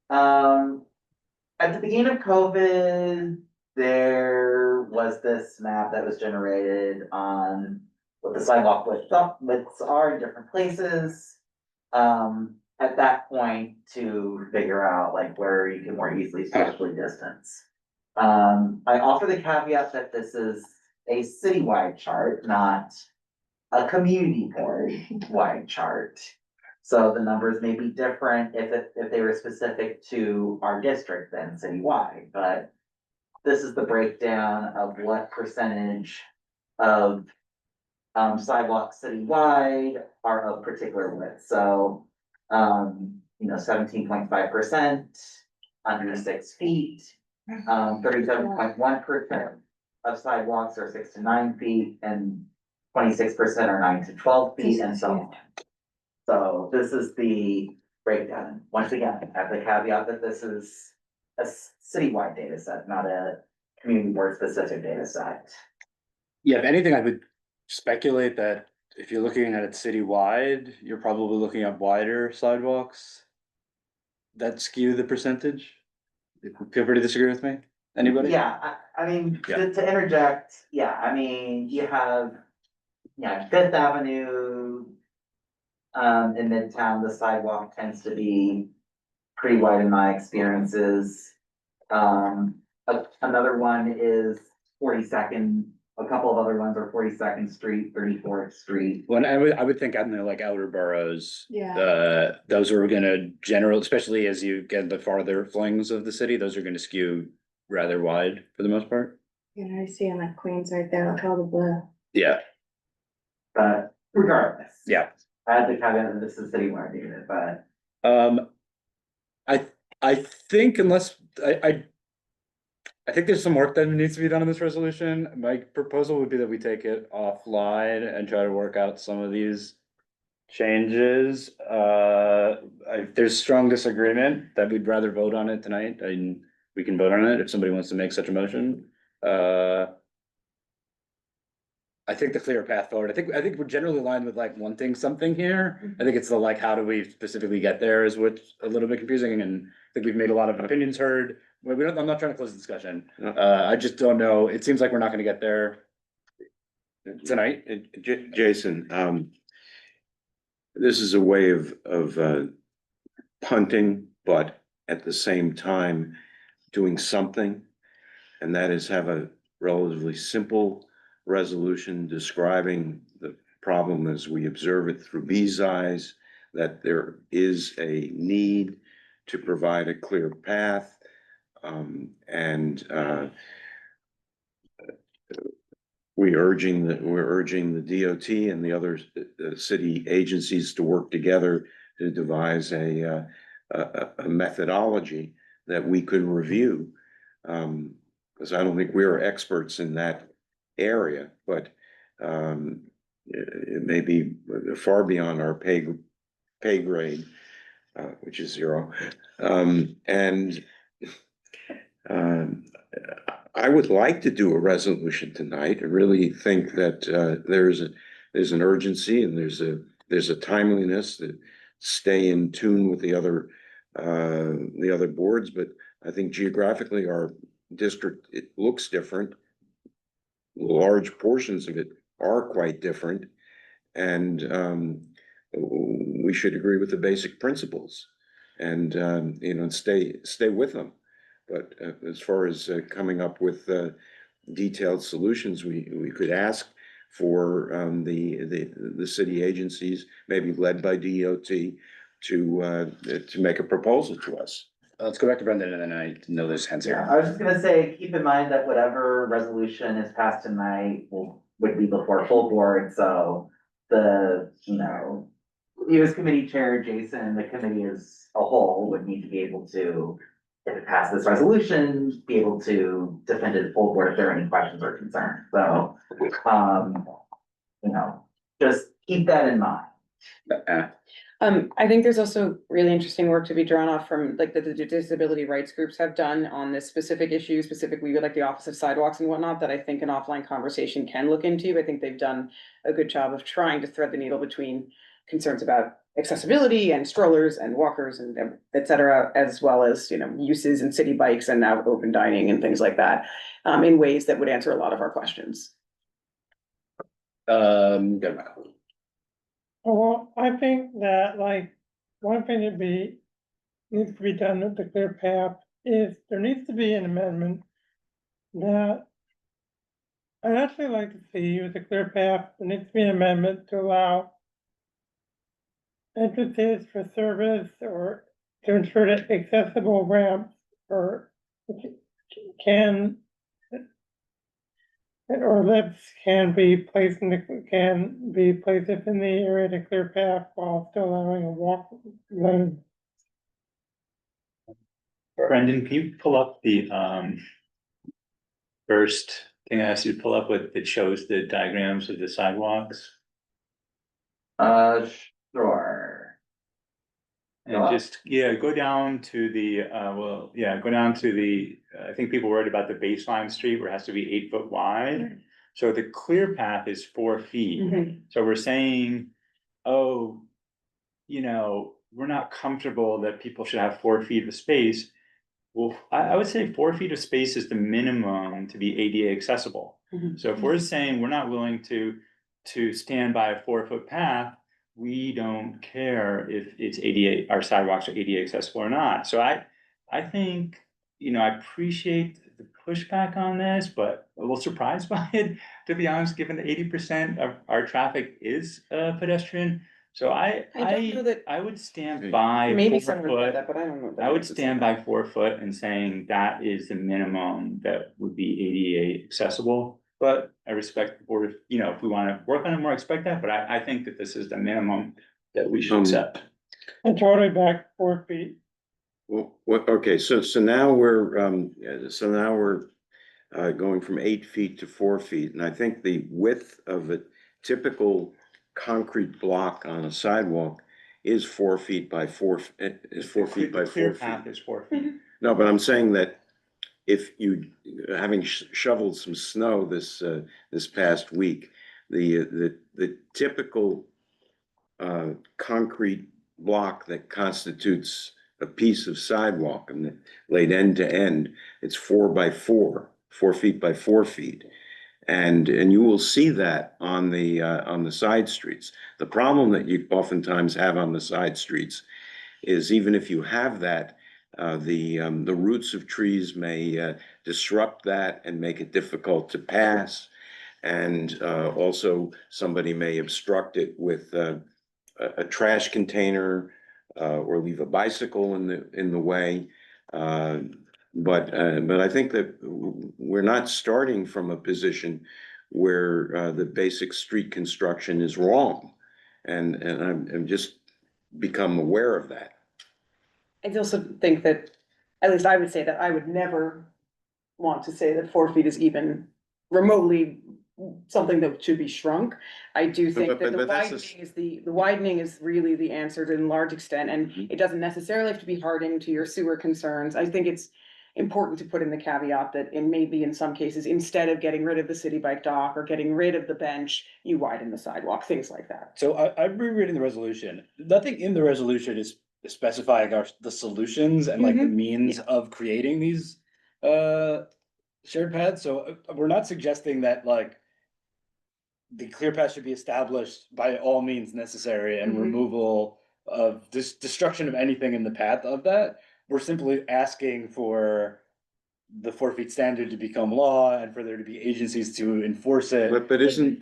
at the beginning of COVID, there was this map that was generated on what the sidewalk widths are in different places. At that point, to figure out like where you can more easily socially distance. I offer the caveat that this is a citywide chart, not a community board wide chart. So the numbers may be different if they were specific to our district than citywide, but this is the breakdown of what percentage of sidewalks citywide are of particular width. So, 17.5%, under 6 feet, 37.1% of sidewalks are 6 to 9 feet, and 26% are 9 to 12 feet, and so on. So this is the breakdown. Once again, I have the caveat that this is a citywide data set, not a community board specific data set. Yeah, if anything, I would speculate that if you're looking at it citywide, you're probably looking at wider sidewalks that skew the percentage. Feel free to disagree with me. Anybody? Yeah, I mean, Yeah. to interject, yeah, I mean, you have, Fifth Avenue. In Midtown, the sidewalk tends to be pretty wide in my experiences. Another one is 42nd, a couple of other ones are 42nd Street, 34th Street. When I would think on the like outer boroughs. Yeah. Those are gonna especially as you get the farther flings of the city, those are gonna skew rather wide for the most part. You know, I see in like Queens right there, look all the blue. Yeah, But regardless. yeah. I had the caveat that this is citywide data, but I think unless I think there's some work that needs to be done on this resolution. My proposal would be that we take it offline and try to work out some of these changes. There's strong disagreement that we'd rather vote on it tonight, and we can vote on it if somebody wants to make such a motion. I think the clear path forward, I think we're generally aligned with like wanting something here. I think it's the like, how do we specifically get there is what's a little bit confusing, and I think we've made a lot of opinions heard. But I'm not trying to close the discussion. I just don't know. It seems like we're not gonna get there tonight. Jason, this is a way of punting, but at the same time doing something. And that is have a relatively simple resolution describing the problem as we observe it through B's eyes, that there is a need to provide a clear path. We're urging the DOT and the other city agencies to work together to devise a methodology that we could review. Because I don't think we're experts in that area, but it may be far beyond our pay grade, which is 0. I would like to do a resolution tonight. I really think that there's an urgency and there's a timeliness to stay in tune with the other boards, but I think geographically our district, it looks different. Large portions of it are quite different, and we should agree with the basic principles and stay with them. But as far as coming up with detailed solutions, we could ask for the city agencies, maybe led by DOT, to make a proposal to us. let's go back to Brendan and then I know there's hands Yeah, here. I was just gonna say, keep in mind that whatever resolution is passed tonight would be before full board, so the, you as committee chair, Jason, the committee as a whole would need to be able to, if it passes this resolution, be able to defend it at full board if there are any questions or concerns, so, just keep that in mind. I think there's also really interesting work to be drawn off from like the disability rights groups have done on this specific issue, specifically with like the Office of Sidewalks and whatnot, that I think an offline conversation can look into. I think they've done a good job of trying to thread the needle between concerns about accessibility and strollers and walkers and et cetera, as well as, uses in city bikes and now open dining and things like that, in ways that would answer a lot of our questions. Good, Michael. Well, I think that like, one thing needs to be done with the clear path is there needs to be an amendment that I'd actually like to see with the clear path, there needs to be an amendment to allow entrances for service or to ensure that accessible ramps or can or lifts can be placed within the area to clear path while still allowing a walk lane. Brendan, can you pull up the first thing I asked you to pull up with that shows the diagrams of the sidewalks? Sure. And just, go down to the, go down to the, I think people worried about the baseline street where it has to be 8 foot wide. So the clear path is 4 feet. So we're saying, we're not comfortable that people should have 4 feet of space. Well, I would say 4 feet of space is the minimum to be ADA accessible. So if we're saying we're not willing to stand by a 4 foot path, we don't care if it's ADA, our sidewalks are ADA accessible or not. So I think, I appreciate the pushback on this, but a little surprised by it, to be honest, given that 80% of our traffic is pedestrian. So I don't know that. would stand by Maybe 4 someone foot. read that, but I don't know. I would stand by 4 foot and saying that is the minimum that would be ADA accessible. But I respect the board, if we want to work on it more, I expect that, but I think that this is the minimum that we should accept. And totally back 4 feet. Well, okay, so now we're going from 8 feet to 4 feet, and I think the width of a typical concrete block on a sidewalk is 4 feet by 4, is 4 feet by 4 Clear feet. path is 4 feet. No, but I'm saying that if you, having shoveled some snow this past week, the typical concrete block that constitutes a piece of sidewalk and laid end to end, it's 4 by 4, 4 feet by 4 feet. And you will see that on the side streets. The problem that you oftentimes have on the side streets is even if you have that, the roots of trees may disrupt that and make it difficult to pass. And also somebody may obstruct it with a trash container or leave a bicycle in the way. But I think that we're not starting from a position where the basic street construction is wrong. And I'm just become aware of that. I also think that, at least I would say that I would never want to say that 4 feet is even remotely something that should be shrunk. I do think that the widening is really the answer to a large extent, and it doesn't necessarily have to be hardening to your sewer concerns. I think it's important to put in the caveat that it may be in some cases, instead of getting rid of the city bike dock or getting rid of the bench, you widen the sidewalk, things like that. So I'm rereading the resolution. Nothing in the resolution is specifying the solutions and like the means of creating these shared paths. So we're not suggesting that like the clear path should be established by all means necessary and removal of destruction of anything in the path of that. We're simply asking for the 4 feet standard to become law and for there to be agencies to enforce it. But isn't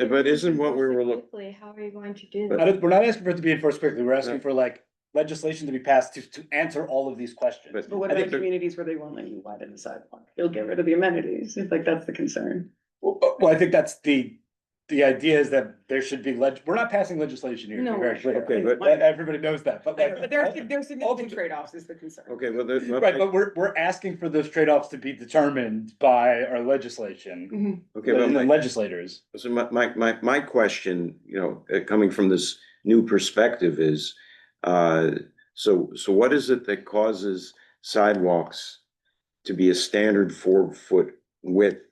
what we were looking? Quickly, how are you going to do that? We're not asking for it to be enforced quickly. We're asking for like legislation to be passed to answer all of these questions. But- But what I about think they're- communities where they won't let you widen the sidewalk? You'll get rid of the amenities, if like that's the concern. Well, I think that's the idea is that there should be we're not passing legislation here, to be No, very clear. okay, but- Everybody knows that, but like. But there's significant ultimately- trade-offs is the concern. Okay, well, Right, but we're asking for those trade-offs to be determined by our legislation, Mhm. okay, but the my, legislators. so my question, you know, coming from this new perspective is, so what is it that causes sidewalks to be a standard 4-foot width?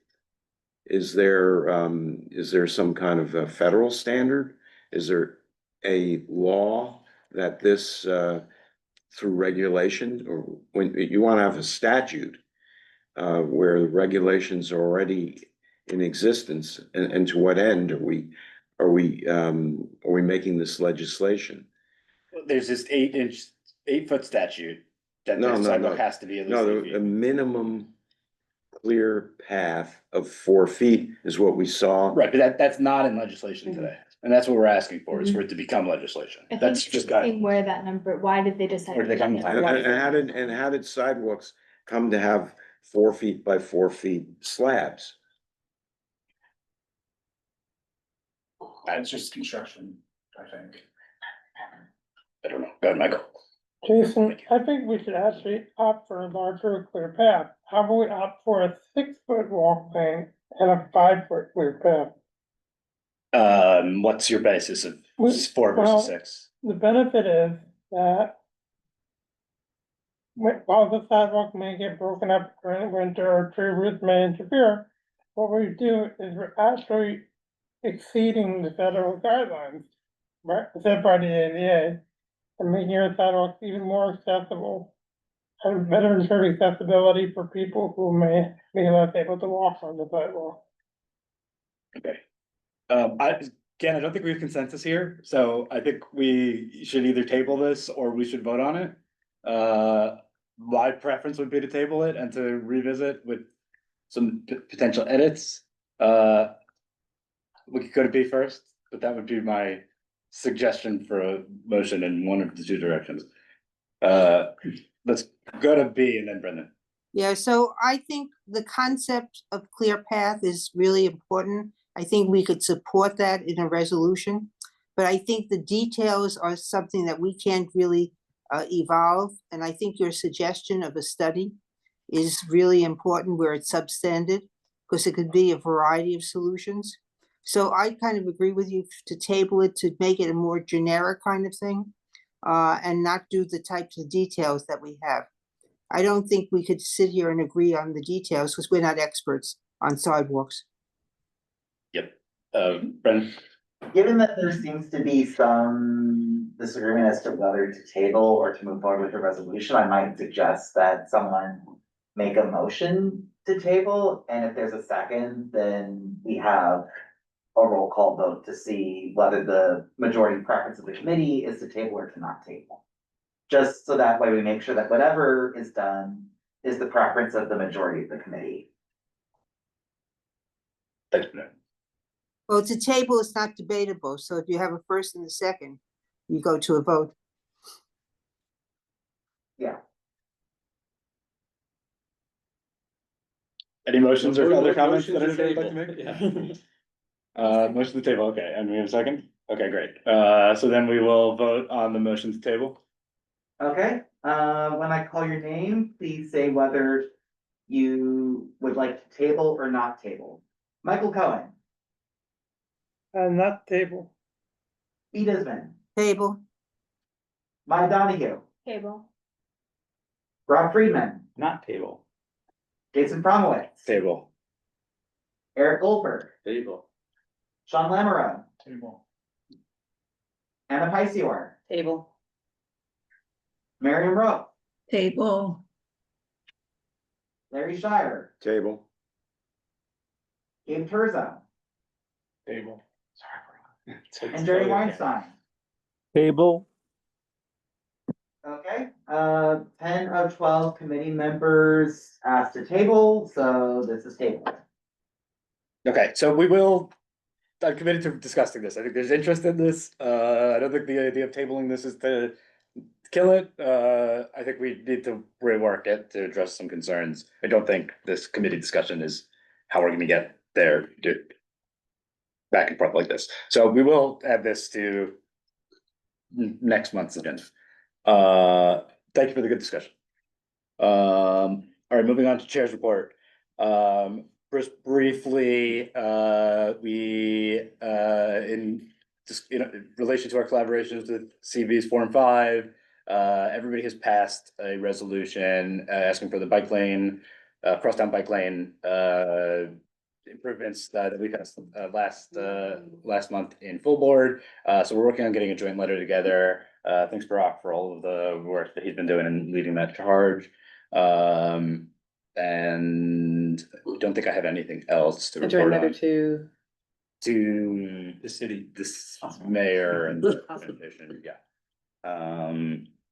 Is there some kind of a federal standard? Is there a law that this, through regulation, or when you wanna have a statute, where the regulations are already in existence, and to what end are we making this legislation? There's this 8-foot statute that No, the no, sidewalk no. has to be at least No, 8 feet. a minimum clear path of 4 feet is what we saw. Right, but that's not in legislation today, and that's what we're asking for, is for it to become legislation. I think That's it's just interesting where that number, why did they decide? Where did they come from? And how did sidewalks come to have 4 feet by 4 feet slabs? It's just construction, I think. I don't know. Go ahead, Michael. Jason, I think we should actually opt for a larger clear path. How about we opt for a 6-foot walk lane and a 5-foot clear path? What's your basis of We- 4 well- versus 6? The benefit is that while the sidewalk may get broken up during the winter or tree roots may interfere, what we do is we're actually exceeding the federal guidelines, right, set by the ADA, and making our sidewalks even more accessible and better ensure accessibility for people who may be less able to walk on the sidewalk. Okay. Again, I don't think we have consensus here, so I think we should either table this or we should vote on it. My preference would be to table it and to revisit with some potential edits. We could go to B first, but that would be my suggestion for a motion in one of the two directions. Let's go to B and then Brendan. Yeah, so I think the concept of clear path is really important. I think we could support that in a resolution. But I think the details are something that we can't really evolve. And I think your suggestion of a study is really important where it's substandard, because it could be a variety of solutions. So I kind of agree with you to table it, to make it a more generic kind of thing, and not do the types of details that we have. I don't think we could sit here and agree on the details because we're not experts on sidewalks. Yep. Brendan. Given that there seems to be some disagreement as to whether to table or to move forward with the resolution, I might suggest that someone make a motion to table, and if there's a second, then we have a roll call vote to see whether the majority preference of the committee is to table or to not table. Just so that way we make sure that whatever is done is the preference of the majority of the committee. Thanks, Brendan. Well, to table is not debatable. So if you have a first and a second, you go to a vote. Yeah. Any motions or other comments Motion that to anybody would like to table. make? Yeah. Motion to table, okay, and we have a second? Okay, great. So then we will vote on the motion to table. Okay, when I call your name, please say whether you would like to table or not table. Michael Cohen, And not table. Pete Isman, Table, Maya Donahue, Table. Rob Friedman, Not table. Jason Fromowitz, Table. Eric Goldberg, Table. Sean Lamoureux, Table. Anna Picior, Table. Miriam Rowe, Table. Larry Shire, Table. Gabe Terza, Table. Sorry. and Jerry Weinstein. Table. Okay, 10 of 12 committee members asked to table, so this is tabled. Okay, so I'm committed to discussing this. I think there's interest in this. I don't think the idea of tabling this is to kill it. I think we need to rework it to address some concerns. I don't think this committee discussion is how we're gonna get there, back and forth like this. So we will add this to next month's agenda. Thank you for the good discussion. All right, moving on to chair's report. Just briefly, we, in just, in relation to our collaborations with CB's 4 and 5, everybody has passed a resolution asking for the bike lane, crosstown bike lane, improvements that we passed last month in full board. So we're working on getting a joint letter together. Thanks Barack for all of the work that he's been doing and leading that charge. And I don't think I have anything else to A joint report letter on to, to The city. this mayor and the organization, yeah.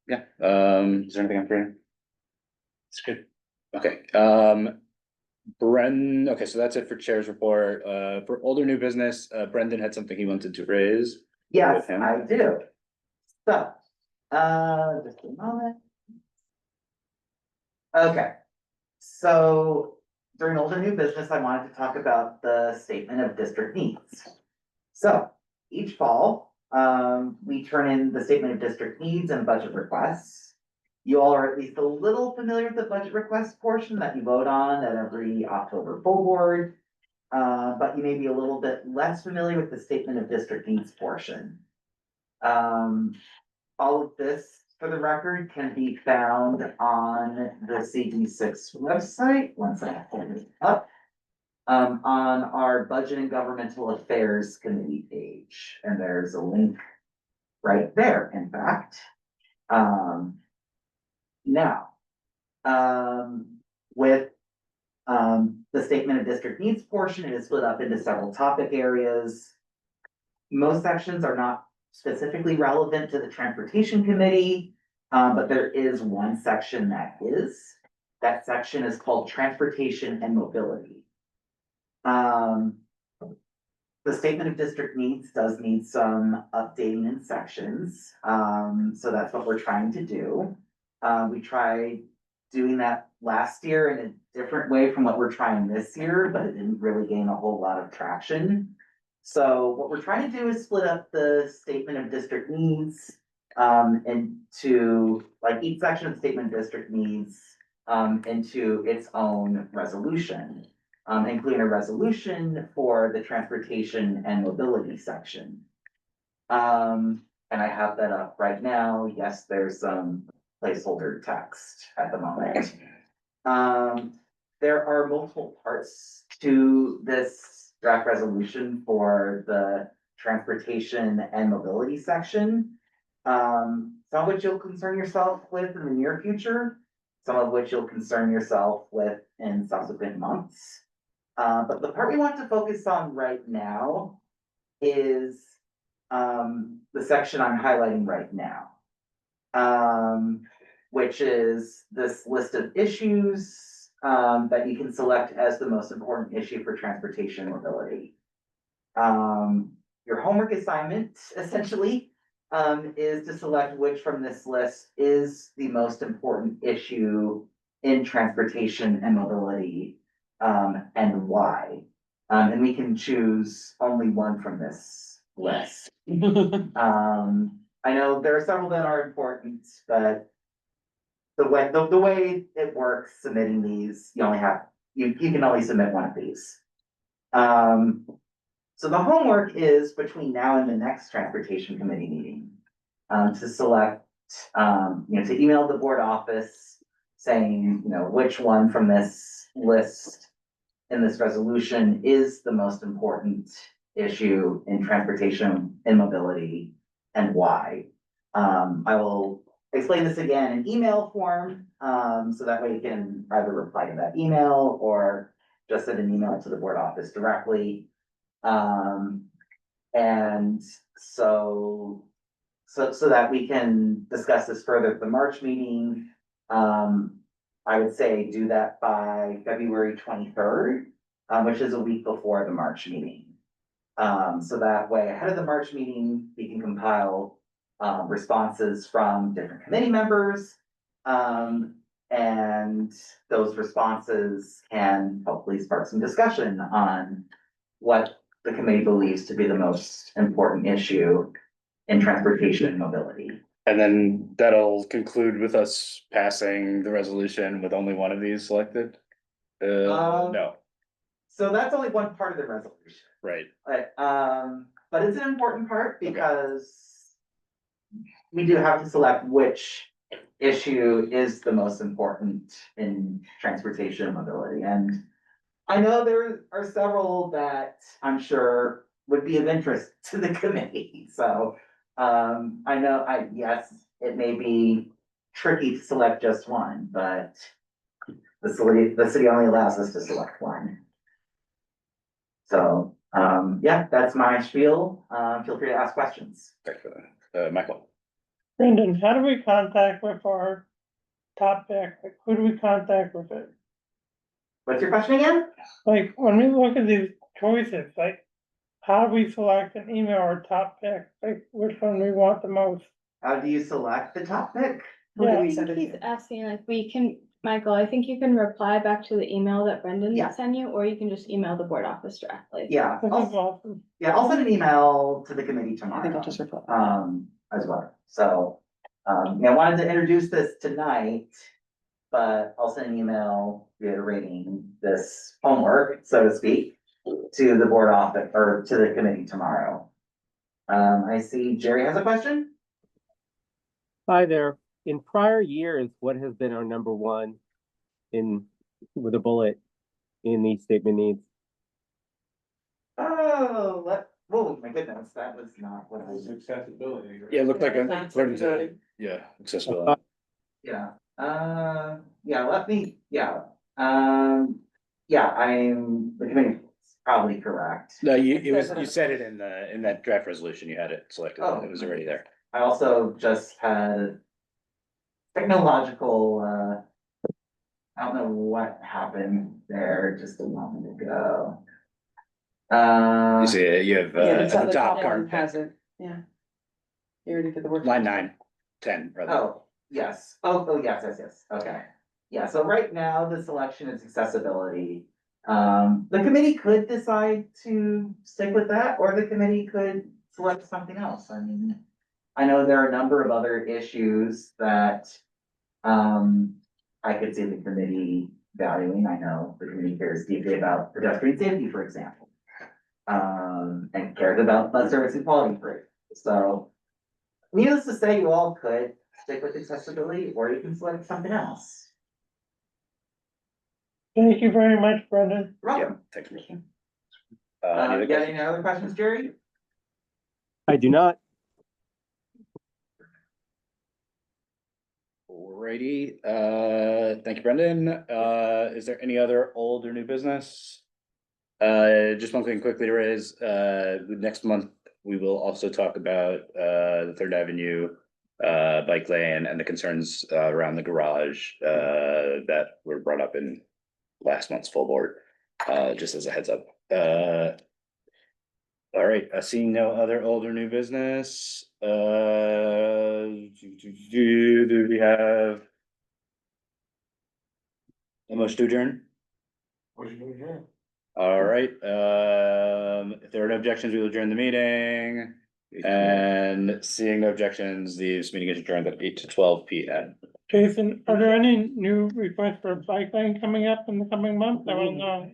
Is there anything I'm forgetting? It's good. Okay, okay, so that's it for chair's report. For older new business, Brendan had something he wanted to raise. Yes, With him. I do. So, just a moment. Okay, so during older new business, I wanted to talk about the statement of district needs. So each fall, we turn in the statement of district needs and budget requests. You all are at least a little familiar with the budget request portion that you vote on at every October full board. But you may be a little bit less familiar with the statement of district needs portion. All of this, for the record, can be found on the CD6 website, once I pull it up. On our Budget and Governmental Affairs Committee page, and there's a link right there, in fact. Now, with the statement of district needs portion, it is split up into several topic areas. Most sections are not specifically relevant to the Transportation Committee, but there is one section that is. That section is called Transportation and Mobility. The statement of district needs does need some updating in sections, so that's what we're trying to do. We tried doing that last year in a different way from what we're trying this year, but it didn't really gain a whole lot of traction. So what we're trying to do is split up the statement of district needs into, like, each section of the statement of district needs into its own resolution, including a resolution for the transportation and mobility section. And I have that up right now. Yes, there's some placeholder text at the moment. There are multiple parts to this draft resolution for the transportation and mobility section. Some of which you'll concern yourself with in the near future, some of which you'll concern yourself with in subsequent months. But the part we want to focus on right now is the section I'm highlighting right now. Which is this list of issues that you can select as the most important issue for transportation and mobility. Your homework assignment, essentially, is to select which from this list is the most important issue in transportation and mobility, and why. And we can choose only one from this list. I know there are several that are important, but the way it works submitting these, you can only submit one of these. So the homework is between now and the next transportation committee meeting, to select, to email the board office saying, which one from this list in this resolution is the most important issue in transportation and mobility and why. I will explain this again in email form, so that way you can either reply to that email or just send an email to the board office directly. And so that we can discuss this further at the March meeting. I would say do that by February 23rd, which is a week before the March meeting. So that way, ahead of the March meeting, we can compile responses from different committee members. And those responses can hopefully spark some discussion on what the committee believes to be the most important issue in transportation and mobility. And then that'll conclude with us passing the resolution with only one of these selected? No, So that's only one part of the resolution. right, But it's an important part because we do have to select which issue is the most important in transportation and mobility. And I know there are several that I'm sure would be of interest to the committee, so I know, yes, it may be tricky to select just one, but the city only allows us to select one. So, yeah, that's my spiel. Feel free to ask questions. thanks for that. Michael? Brendan, how do we contact with our top pick? Like, who do we contact with it? What's your question again? Like, when we look at these choices, like, how do we select an email or top pick? Like, which one we want the most? How do you select the top pick? Yeah. I think he's asking, like, Michael, I think you can reply back to the email that Brendan Yeah. sent you, or you can just email the board office directly. Yeah, This is awesome. I'll send an email to the committee I think tomorrow, I'll just reply. as well. So, I wanted to introduce this tonight, but I'll send an email reiterating this homework, so to speak, to the board office or to the committee tomorrow. I see Jerry has a question. Hi there. In prior years, what has been our number one with a bullet in the statement needs? Oh, my goodness, that was not what I was. Accessibility. Yeah, it looked like Accessibility. yeah, accessibility. Yeah, let me, the committee's probably correct. No, you said it in that draft resolution, you had it selected, Oh. it was already there. I also just had technological, I don't know what happened there just a moment ago. You see, it, you have, Yeah, at the top, one card, has it, yeah. You already did the work. line 9, 10, rather. Oh, yes, yes, okay. Yeah, so right now the selection is accessibility. The committee could decide to stick with that, or the committee could select something else. I mean, I know there are a number of other issues that, I could see the committee valuing. I know the committee cares deeply about pedestrian safety, for example. And cares about bus service and quality for it. So, needless to say, you all could stick with accessibility, or you can select something else. Thank you very much, Brendan. You're welcome. Thanks. Any You other got any other questions, Jerry? I do not. Alrighty, thank you, Brendan. Is there any other old or new business? Just one thing quickly to raise, next month, we will also talk about, the Third Avenue bike lane and the concerns around the garage, that were brought up in last month's full board, just as a heads up. All right, seeing no other old or new business, do we have a motion to adjourn? All right, if there are no objections, we will adjourn the meeting. And seeing no objections, this meeting is adjourned at 8 to 12 p.m. Jason, are there any new requests for bike lane coming up in the coming months? I don't know.